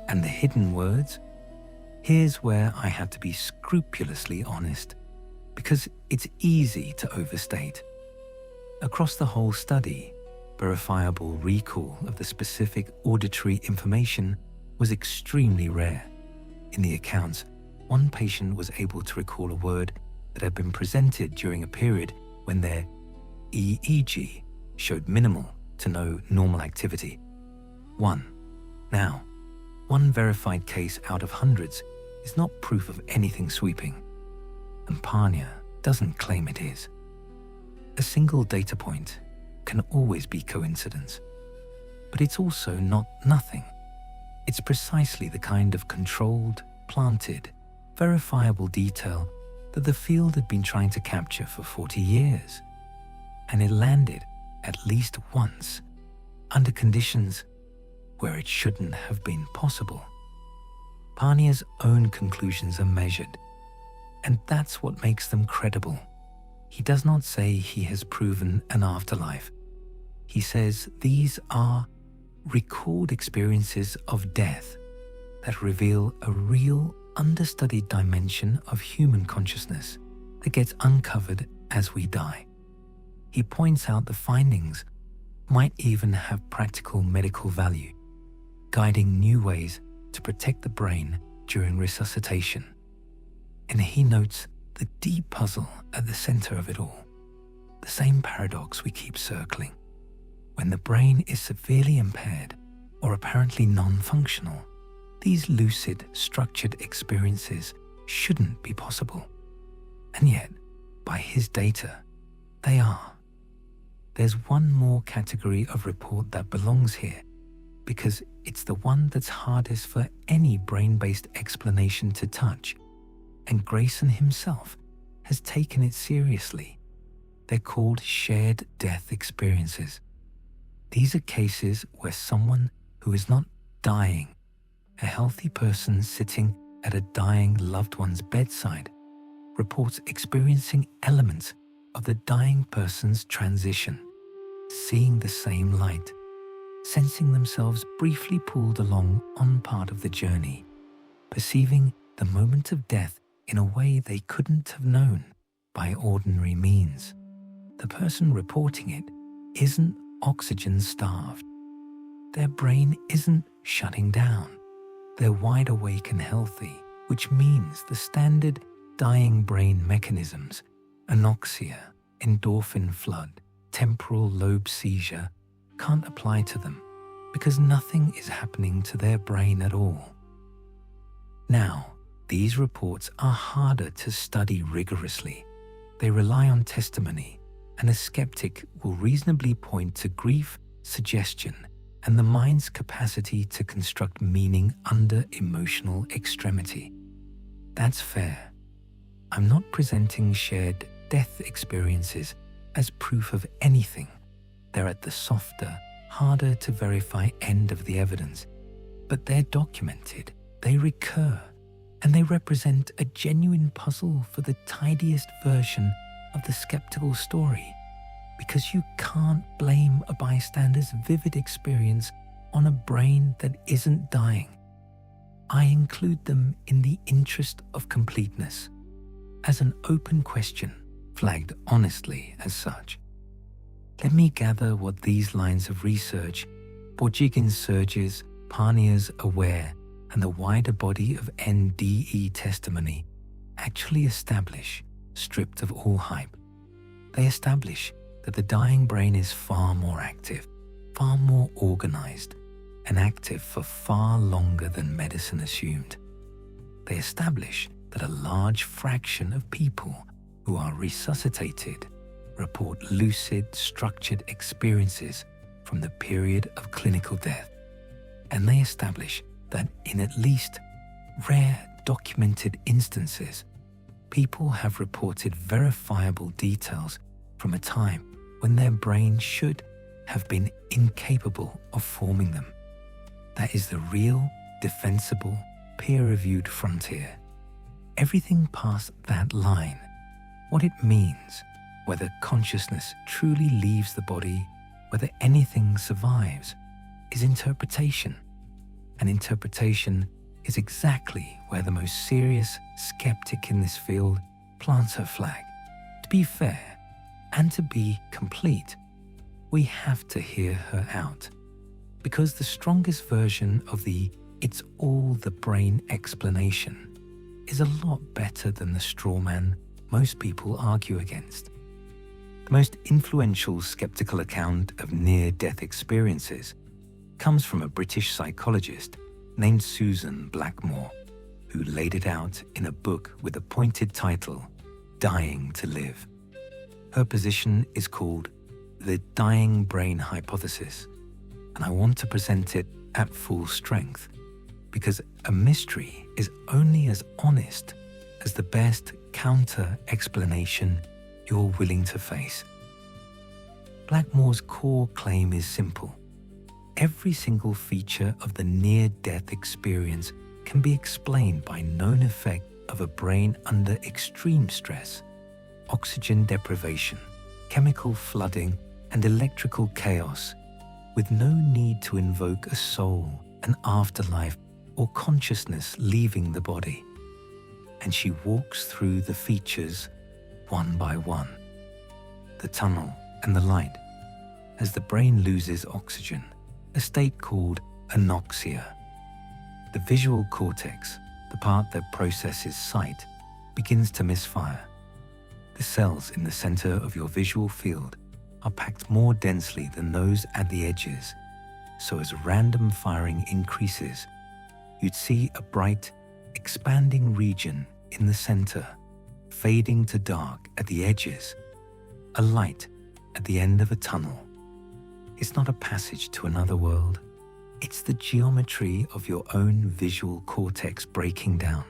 And the hidden words? Here's where I have to be scrupulously honest, because it's easy to overstate. Across the whole study, verifiable recall of the specific auditory information was extremely rare. In the accounts, one patient was able to recall a word that had been presented during a period when their EEG showed minimal to no normal activity. Now, one verified case out of hundreds is not proof of anything sweeping, and Parnia doesn't claim it is. A single data point can always be coincidence, but it's also not nothing. It's precisely the kind of controlled, planted, verifiable detail that the field had been trying to capture for 40 years, and it landed at least once under conditions where it shouldn't have been possible. Pania's own conclusions are measured, and that's what makes them credible. He does not say he has proven an afterlife. He says these are recalled experiences of death that reveal a real, understudied dimension of human consciousness that gets uncovered as we die. He points out the findings might even have practical medical value, guiding new ways to protect the brain during resuscitation. And he notes the deep puzzle at the center of it all, the same paradox we keep circling. When the brain is severely impaired or apparently non-functional, these lucid, structured experiences shouldn't be possible. And yet, by his data, they are. There's one more category of report that belongs here, because it's the one that's hardest for any brain-based explanation to touch, and Grayson himself has taken it seriously. They're called shared death experiences. These are cases where someone who is not dying, a healthy person sitting at a dying loved one's bedside, reports experiencing elements of the dying person's transition, seeing the same light, sensing themselves briefly pulled along on part of the journey, perceiving the moment of death in a way they couldn't have known by ordinary means. The person reporting it isn't oxygen-starved. Their brain isn't shutting down. They're wide awake and healthy, which means the standard dying brain mechanisms, anoxia, endorphin flood, temporal lobe seizure, can't apply to them because nothing is happening to their brain at all. Now, these reports are harder to study rigorously. They rely on testimony, and a skeptic will reasonably point to grief, suggestion, and the mind's capacity to construct meaning under emotional extremity. That's fair. I'm not presenting shared death experiences as proof of anything. They're at the softer, harder to verify end of the evidence, but they're documented, they recur, and they represent a genuine puzzle for the tidiest version of the skeptical story, because you can't blame a bystander's vivid experience on a brain that isn't dying. I include them in the interest of completeness, as an open question, flagged honestly as such. Let me gather what these lines of research, Borjigin's surges, Pania's aware, and the wider body of NDE testimony actually establish, stripped of all hype. They establish that the dying brain is far more active, far more organized, and active for far longer than medicine assumed. They establish that a large fraction of people who are resuscitated report lucid, structured experiences from the period of clinical death. And they establish that in at least rare documented instances, people have reported verifiable details from a time when their brain should have been incapable of forming them. That is the real, defensible, peer-reviewed frontier. Everything past that line, what it means, whether consciousness truly leaves the body, whether anything survives, is interpretation. And interpretation is exactly where the most serious skeptic in this field plants her flag. To be fair, and to be complete, we have to hear her out, because the strongest version of the "it's all the brain" explanation is a lot better than the straw man most people argue against. The most influential skeptical account of near-death experiences comes from a British psychologist named Susan Blackmore, who laid it out in a book with a pointed title, Dying to Live. Her position is called the dying brain hypothesis, and I want to present it at full strength, because a mystery is only as honest as the best counter-explanation you're willing to face. Blackmore's core claim is simple. every single feature of the near-death experience can be explained by known effect of a brain under extreme stress, oxygen deprivation, chemical flooding, and electrical chaos, with no need to invoke a soul, an afterlife, or consciousness leaving the body. And she walks through the features one by one. The tunnel and the light, as the brain loses oxygen, a state called anoxia. The visual cortex, the part that processes sight, begins to misfire. The cells in the center of your visual field are packed more densely than those at the edges, so as random firing increases, you'd see a bright, expanding region in the center, fading to dark at the edges, a light at the end of a tunnel. It's not a passage to another world. It's the geometry of your own visual cortex breaking down.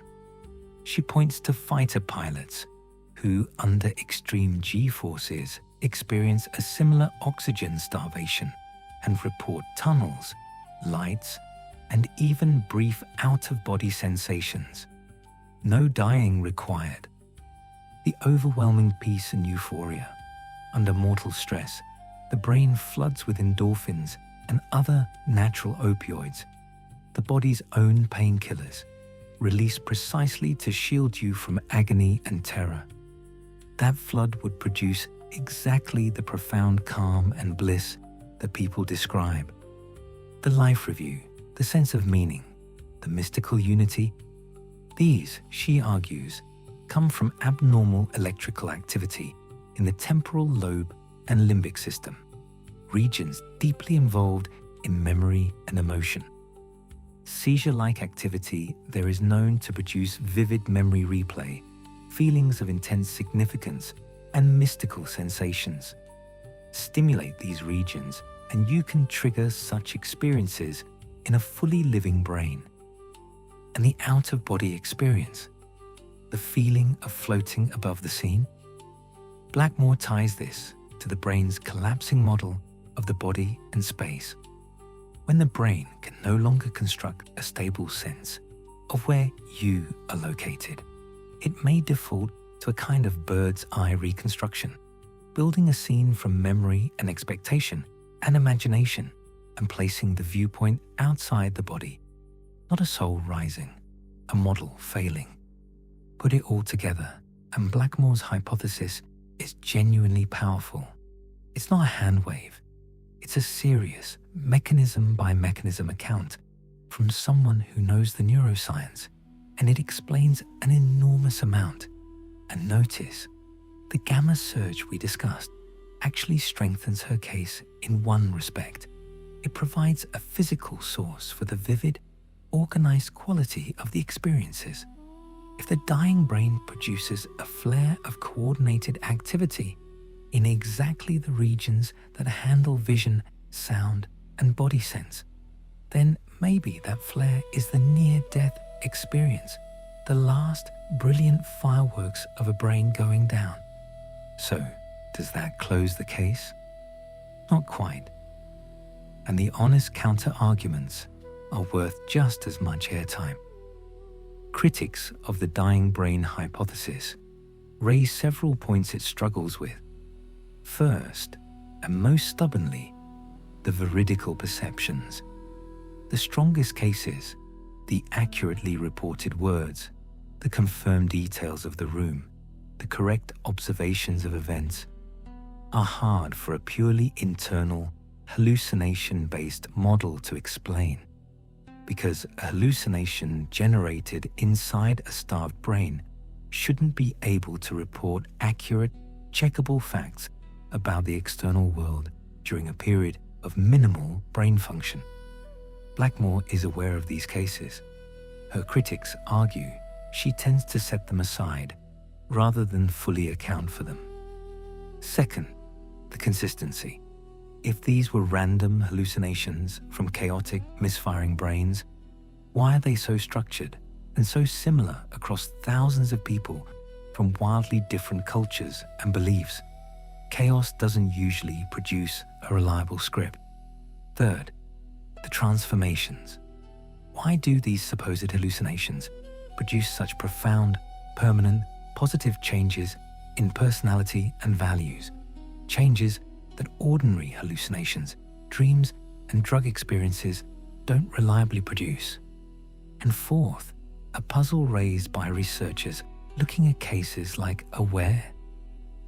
She points to fighter pilots who, under extreme G-forces, experience a similar oxygen starvation and report tunnels, lights, and even brief out-of-body sensations. No dying required. The overwhelming peace and euphoria. Under mortal stress, the brain floods with endorphins and other natural opioids, the body's own painkillers, released precisely to shield you from agony and terror. That flood would produce exactly the profound calm and bliss that people describe. The life review, the sense of meaning, the mystical unity, these, she argues, come from abnormal electrical activity in the temporal lobe and limbic system, regions deeply involved in memory and emotion. Seizure-like activity there is known to produce vivid memory replay, feelings of intense significance, and mystical sensations. Stimulate these regions and you can trigger such experiences in a fully living brain. And the out-of-body experience, the feeling of floating above the scene? Blackmore ties this to the brain's collapsing model of the body and space. When the brain can no longer construct a stable sense of where you are located, it may default to a kind of bird's eye reconstruction, building a scene from memory and expectation and imagination and placing the viewpoint outside the body, not a soul rising, a model failing. Put it all together, and Blackmore's hypothesis is genuinely powerful. It's not a hand wave. It's a serious, mechanism by mechanism account from someone who knows the neuroscience, and it explains an enormous amount. And notice, the gamma surge we discussed actually strengthens her case in one respect. It provides a physical source for the vivid, organized quality of the experiences. If the dying brain produces a flare of coordinated activity in exactly the regions that handle vision, sound, and body sense, then maybe that flare is the near-death experience, the last brilliant fireworks of a brain going down. So, does that close the case? Not quite. And the honest counter-arguments are worth just as much airtime. Critics of the dying brain hypothesis raise several points it struggles with. First, and most stubbornly, the veridical perceptions. The strongest cases, the accurately reported words, the confirmed details of the room, the correct observations of events, are hard for a purely internal, hallucination-based model to explain, because a hallucination generated inside a starved brain shouldn't be able to report accurate, checkable facts about the external world during a period of minimal brain function. Blackmore is aware of these cases. Her critics argue she tends to set them aside rather than fully account for them. Second, the consistency. If these were random hallucinations from chaotic, misfiring brains, why are they so structured and so similar across thousands of people from wildly different cultures and beliefs? Chaos doesn't usually produce a reliable script. Third, the transformations. Why do these supposed hallucinations produce such profound, permanent, positive changes in personality and values? Changes that ordinary hallucinations, dreams, and drug experiences don't reliably produce. And fourth, a puzzle raised by researchers looking at cases like AWARE.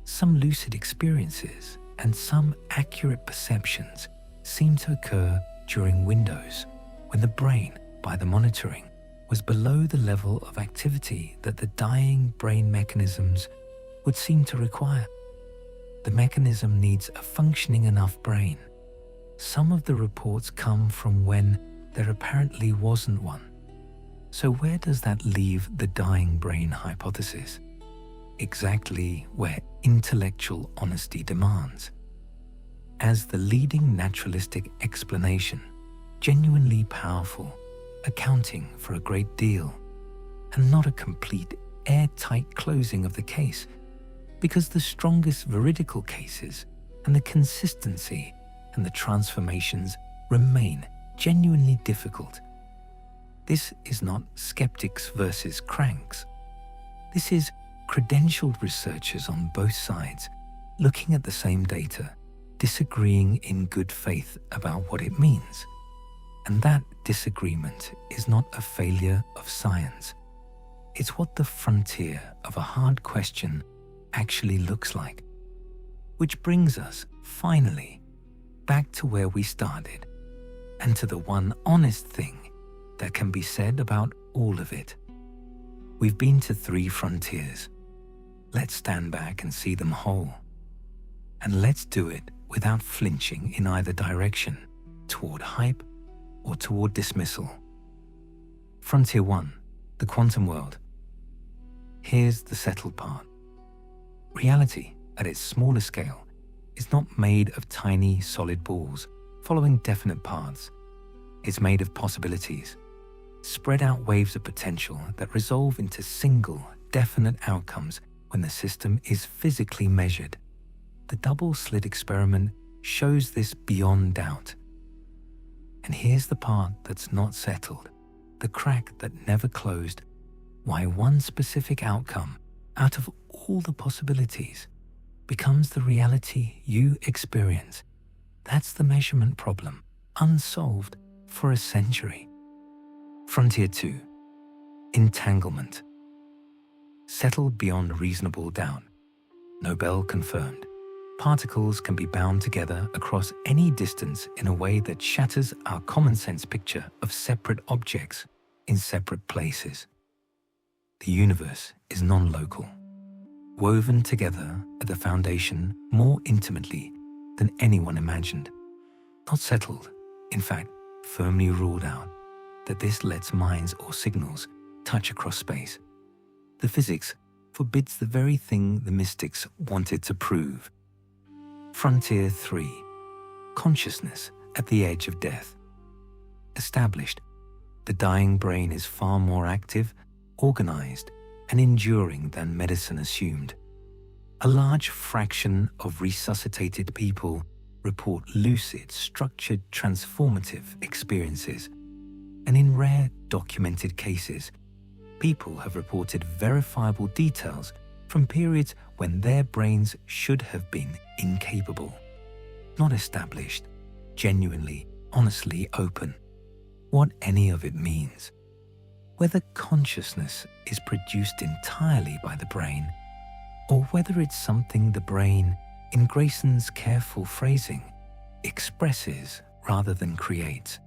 Some lucid experiences and some accurate perceptions seem to occur during windows when the brain, by the monitoring, was below the level of activity that the dying brain mechanisms would seem to require. The mechanism needs a functioning enough brain. Some of the reports come from when there apparently wasn't one. So where does that leave the dying brain hypothesis? Exactly where intellectual honesty demands. As the leading naturalistic explanation, genuinely powerful, accounting for a great deal, and not a complete airtight closing of the case, because the strongest veridical cases and the consistency and the transformations remain genuinely difficult. This is not skeptics versus cranks. This is credentialed researchers on both sides looking at the same data, disagreeing in good faith about what it means. And that disagreement is not a failure of science. It's what the frontier of a hard question actually looks like. Which brings us, finally, back to where we started, and to the one honest thing that can be said about all of it. We've been to 3 frontiers. Let's stand back and see them whole. And let's do it without flinching in either direction, toward hype or toward dismissal. Frontier 1, the quantum world. Here's the settled part. Reality, at its smaller scale, is not made of tiny, solid balls following definite paths. It's made of possibilities, spread out waves of potential that resolve into single, definite outcomes when the system is physically measured. The double-slit experiment shows this beyond doubt. And here's the part that's not settled, the crack that never closed, why one specific outcome out of all the possibilities becomes the reality you experience. That's the measurement problem, unsolved for a century. Frontier 2, entanglement. Settled beyond reasonable doubt. Nobel confirmed. Particles can be bound together across any distance in a way that shatters our common sense picture of separate objects in separate places. The universe is non-local, woven together at the foundation more intimately than anyone imagined. Not settled, in fact, firmly ruled out, that this lets minds or signals touch across space. The physics forbids the very thing the mystics wanted to prove. Frontier 3, consciousness at the edge of death. Established, the dying brain is far more active, organized, and enduring than medicine assumed. A large fraction of resuscitated people report lucid, structured, transformative experiences. And in rare, documented cases, people have reported verifiable details from periods when their brains should have been incapable. Not established, genuinely, honestly open. What any of it means. Whether consciousness is produced entirely by the brain, or whether it's something the brain, in Grayson's careful phrasing, expresses rather than creates.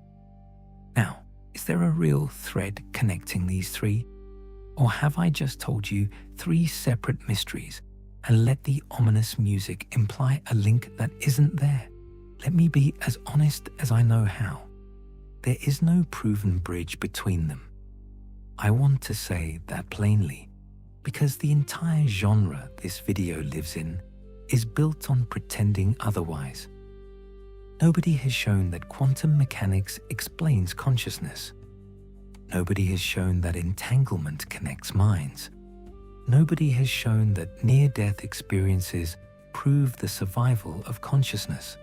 Now, is there a real thread connecting these 3? Or have I just told you 3 separate mysteries and let the ominous music imply a link that isn't there? Let me be as honest as I know how. There is no proven bridge between them. I want to say that plainly, because the entire genre this video lives in is built on pretending otherwise. Nobody has shown that quantum mechanics explains consciousness. Nobody has shown that entanglement connects minds. Nobody has shown that near-death experiences prove the survival of consciousness.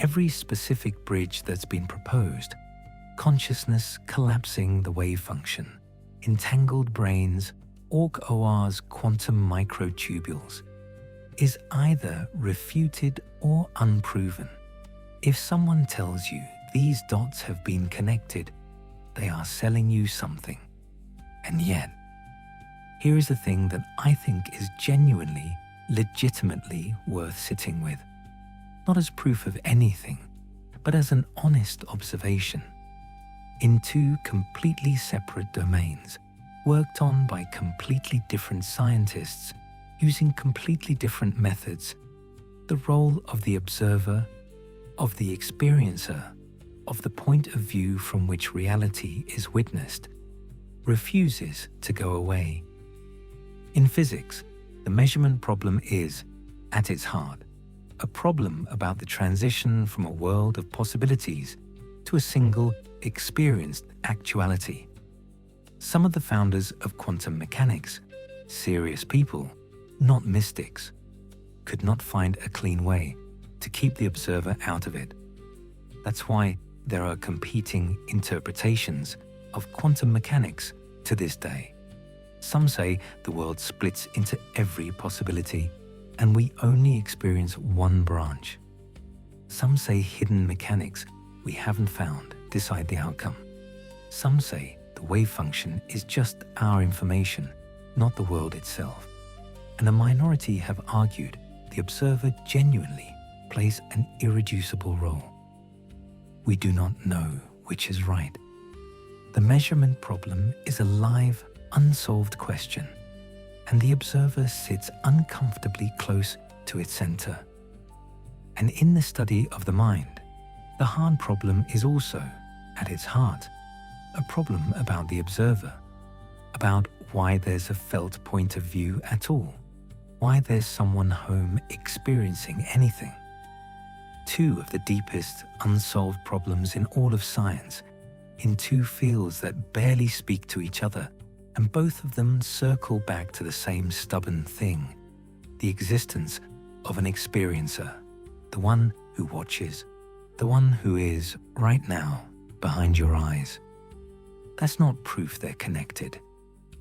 every specific bridge that's been proposed, consciousness collapsing the wave function, entangled brains, Orc-OR's quantum microtubules, is either refuted or unproven. If someone tells you these dots have been connected, they are selling you something. And yet, here is the thing that I think is genuinely, legitimately worth sitting with. Not as proof of anything, but as an honest observation. In two completely separate domains, worked on by completely different scientists using completely different methods, the role of the observer, of the experiencer, of the point of view from which reality is witnessed, refuses to go away. In physics, the measurement problem is, at its heart, a problem about the transition from a world of possibilities to a single, experienced actuality. Some of the founders of quantum mechanics, serious people, not mystics, could not find a clean way to keep the observer out of it. That's why there are competing interpretations of quantum mechanics to this day. Some say the world splits into every possibility and we only experience one branch. Some say hidden mechanics we haven't found decide the outcome. Some say the wave function is just our information, not the world itself. And a minority have argued the observer genuinely plays an irreducible role. We do not know which is right. The measurement problem is a live, unsolved question, and the observer sits uncomfortably close to its center. And in the study of the mind, the hard problem is also, at its heart, a problem about the observer, about why there's a felt point of view at all, why there's someone home experiencing anything. Two of the deepest unsolved problems in all of science, in two fields that barely speak to each other, and both of them circle back to the same stubborn thing, the existence of an experiencer, the one who watches, the one who is, right now, behind your eyes. That's not proof they're connected.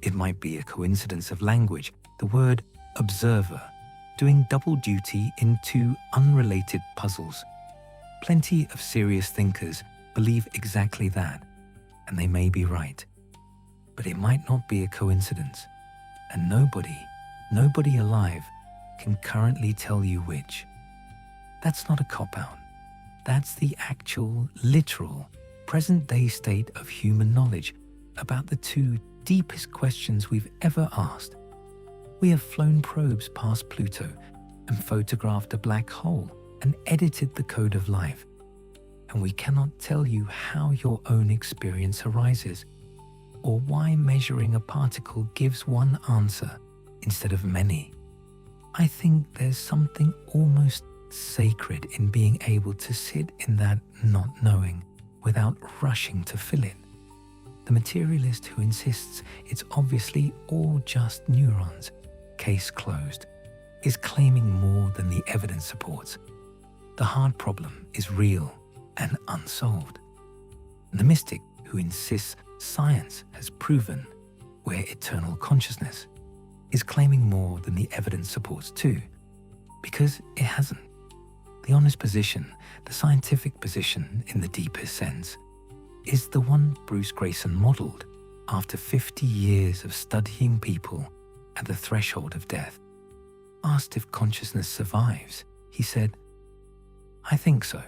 It might be a coincidence of language, the word observer, doing double duty in two unrelated puzzles. Plenty of serious thinkers believe exactly that, and they may be right. But it might not be a coincidence, and nobody alive can currently tell you which. That's not a cop-out. That's the actual, literal, present-day state of human knowledge about the two deepest questions we've ever asked. We have flown probes past Pluto and photographed a black hole and edited the code of life. And we cannot tell you how your own experience arises, or why measuring a particle gives one answer instead of many. I think there's something almost sacred in being able to sit in that not knowing without rushing to fill it. The materialist who insists it's obviously all just neurons, case closed, is claiming more than the evidence supports. The hard problem is real and unsolved. And the mystic who insists science has proven we're eternal consciousness is claiming more than the evidence supports too, because it hasn't. The honest position, the scientific position in the deepest sense, is the one Bruce Greyson modeled after 50 years of studying people at the threshold of death. Asked if consciousness survives, he said, "I think so,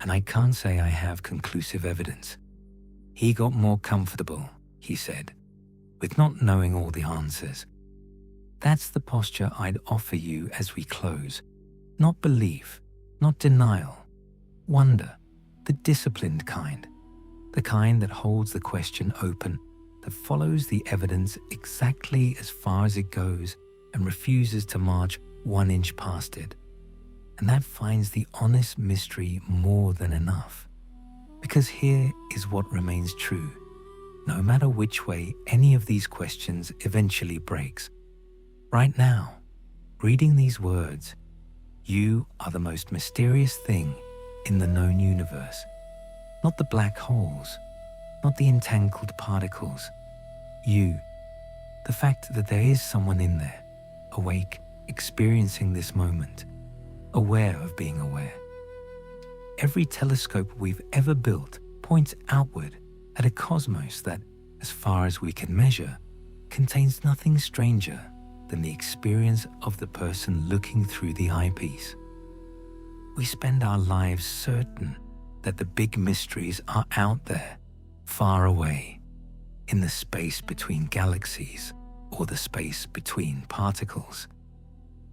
and I can't say I have conclusive evidence." He got more comfortable, he said, with not knowing all the answers. That's the posture I'd offer you as we close. Not belief, not denial, wonder, the disciplined kind, the kind that holds the question open, that follows the evidence exactly as far as it goes and refuses to march 1 inch past it. And that finds the honest mystery more than enough. Because here is what remains true, no matter which way any of these questions eventually breaks. Right now, reading these words, you are the most mysterious thing in the known universe. Not the black holes, not the entangled particles. You, the fact that there is someone in there, awake, experiencing this moment, aware of being aware. Every telescope we've ever built points outward at a cosmos that, as far as we can measure, contains nothing stranger than the experience of the person looking through the eyepiece. We spend our lives certain that the big mysteries are out there, far away, in the space between galaxies or the space between particles.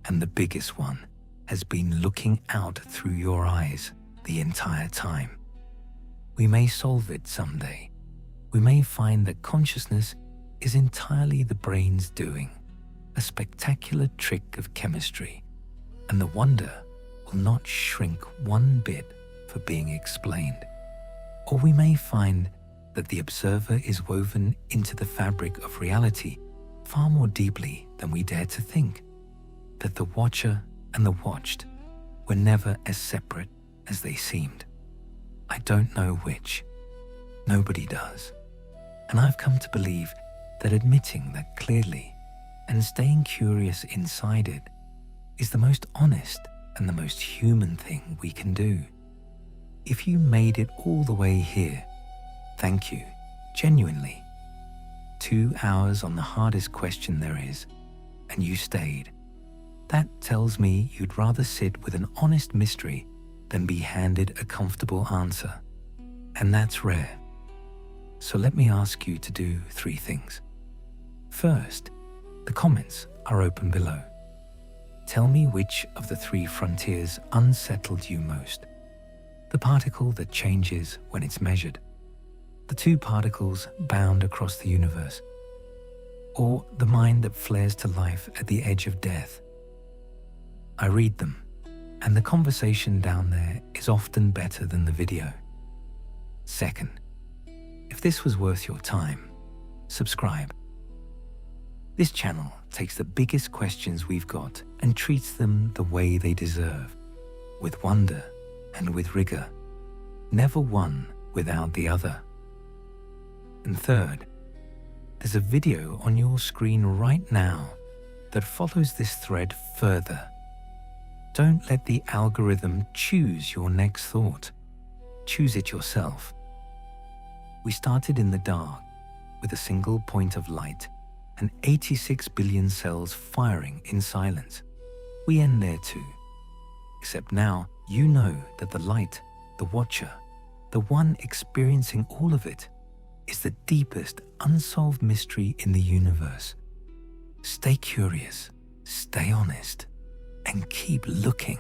And the biggest one has been looking out through your eyes the entire time. We may solve it someday. We may find that consciousness is entirely the brain's doing, a spectacular trick of chemistry, and the wonder will not shrink one bit for being explained. Or we may find that the observer is woven into the fabric of reality far more deeply than we dare to think, that the watcher and the watched were never as separate as they seemed. I don't know which. Nobody does. And I've come to believe that admitting that clearly and staying curious inside it is the most honest and the most human thing we can do. If you made it all the way here, thank you, genuinely. 2 hours on the hardest question there is, and you stayed. That tells me you'd rather sit with an honest mystery than be handed a comfortable answer. And that's rare. So let me ask you to do 3 things. First, the comments are open below. Tell me which of the 3 frontiers unsettled you most. The particle that changes when it's measured, the 2 particles bound across the universe, or the mind that flares to life at the edge of death. I read them, and the conversation down there is often better than the video. Second, if this was worth your time, subscribe. This channel takes the biggest questions we've got and treats them the way they deserve, with wonder and with rigor, never one without the other. And third, there's a video on your screen right now that follows this thread further. Don't let the algorithm choose your next thought. Choose it yourself. We started in the dark with a single point of light and 86 billion cells firing in silence. We end there too. Except now you know that the light, the watcher, the one experiencing all of it, is the deepest unsolved mystery in the universe. Stay curious, stay honest, and keep looking.